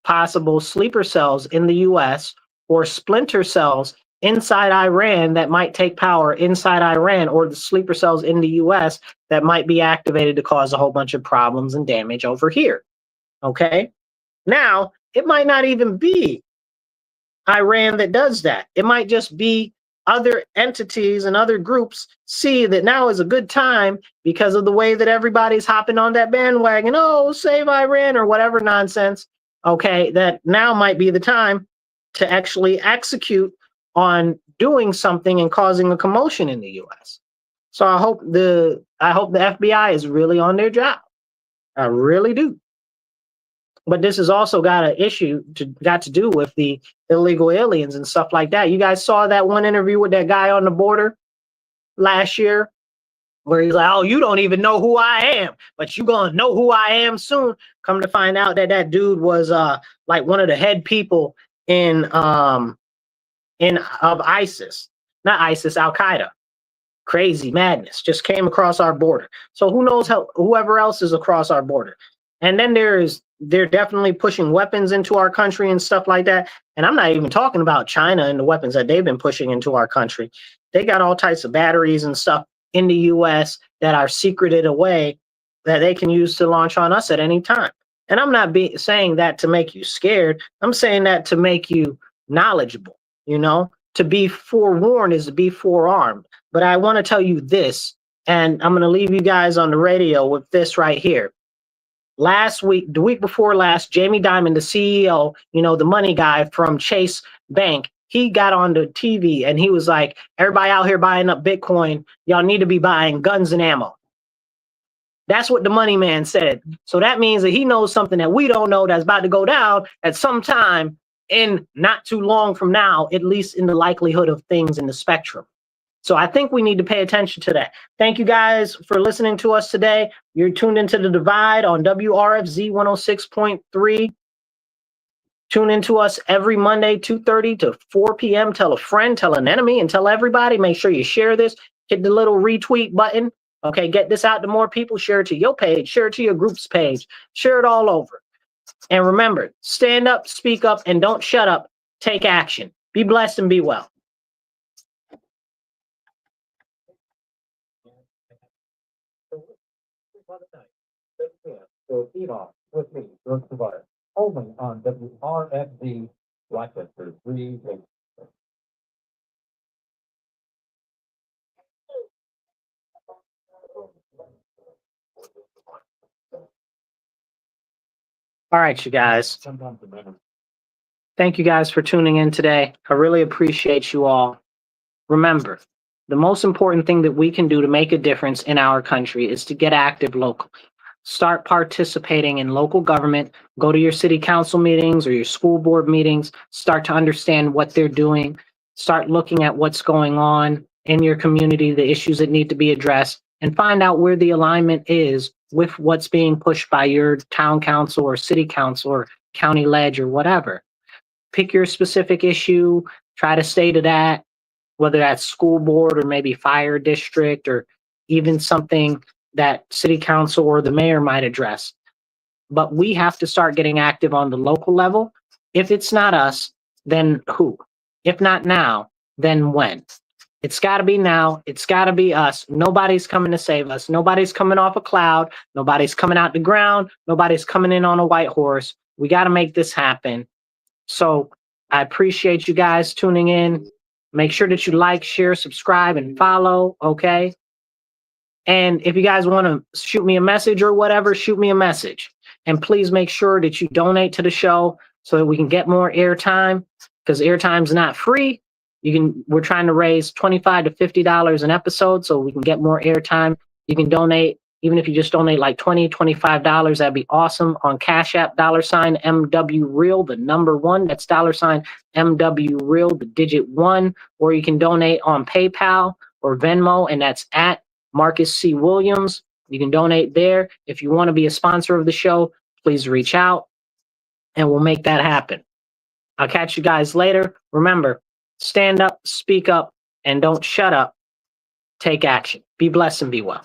possible sleeper cells in the U.S. or splinter cells inside Iran that might take power inside Iran, or the sleeper cells in the U.S. that might be activated to cause a whole bunch of problems and damage over here. Okay? Now, it might not even be Iran that does that. It might just be other entities and other groups see that now is a good time because of the way that everybody's hopping on that bandwagon. Oh, save Iran or whatever nonsense. Okay, that now might be the time to actually execute on doing something and causing a commotion in the U.S. So I hope the FBI is really on their job. I really do. But this has also got to do with the illegal aliens and stuff like that. You guys saw that one interview with that guy on the border last year where he's like, oh, you don't even know who I am, but you're going to know who I am soon. Come to find out that that dude was like one of the head people of ISIS, not ISIS, Al-Qaeda. Crazy madness just came across our border. So who knows whoever else is across our border. And then they're definitely pushing weapons into our country and stuff like that. And I'm not even talking about China and the weapons that they've been pushing into our country. They got all types of batteries and stuff in the US that are secreted away that they can use to launch on us at any time. And I'm not saying that to make you scared. I'm saying that to make you knowledgeable, you know? To be forewarned is to be forearmed. But I want to tell you this, and I'm going to leave you guys on the radio with this right here. Last week, the week before last, Jamie Dimon, the CEO, you know, the money guy from Chase Bank, he got on the TV and he was like, everybody out here buying up Bitcoin, y'all need to be buying guns and ammo. That's what the money man said. So that means that he knows something that we don't know that's about to go down at some time in not too long from now, at least in the likelihood of things in the spectrum. So I think we need to pay attention to that. Thank you guys for listening to us today. You're tuned into The Divide on WRFZ 106.3. Tune into us every Monday, 2:30 to 4 p.m. Tell a friend, tell an enemy, and tell everybody. Make sure you share this. Hit the little retweet button. Okay, get this out to more people. Share it to your page. Share it to your group's page. Share it all over. And remember, stand up, speak up, and don't shut up. Take action. Be blessed and be well. So feed off with me, George Tavares, only on WRFZ Rochester 3. All right, you guys. Thank you guys for tuning in today. I really appreciate you all. Remember, the most important thing that we can do to make a difference in our country is to get active locally. Start participating in local government. Go to your city council meetings or your school board meetings. Start to understand what they're doing. Start looking at what's going on in your community, the issues that need to be addressed, and find out where the alignment is with what's being pushed by your town council or city council or county ledge or whatever. Pick your specific issue, try to stay to that, whether that's school board or maybe fire district or even something that city council or the mayor might address. But we have to start getting active on the local level. If it's not us, then who? If not now, then when? It's got to be now. It's got to be us. Nobody's coming to save us. Nobody's coming off a cloud. Nobody's coming out the ground. Nobody's coming in on a white horse. We got to make this happen. So I appreciate you guys tuning in. Make sure that you like, share, subscribe, and follow, okay? And if you guys want to shoot me a message or whatever, shoot me a message. And please make sure that you donate to the show so that we can get more airtime, because airtime's not free. We're trying to raise $25 to $50 an episode so we can get more airtime. You can donate, even if you just donate like $20, $25, that'd be awesome. On Cash App, $MWReal, the number 1. That's $MWReal, the digit 1. Or you can donate on PayPal or Venmo, and that's at Marcus C. Williams. You can donate there. If you want to be a sponsor of the show, please reach out and we'll make that happen. I'll catch you guys later. Remember, stand up, speak up, and don't shut up. Take action. Be blessed and be well.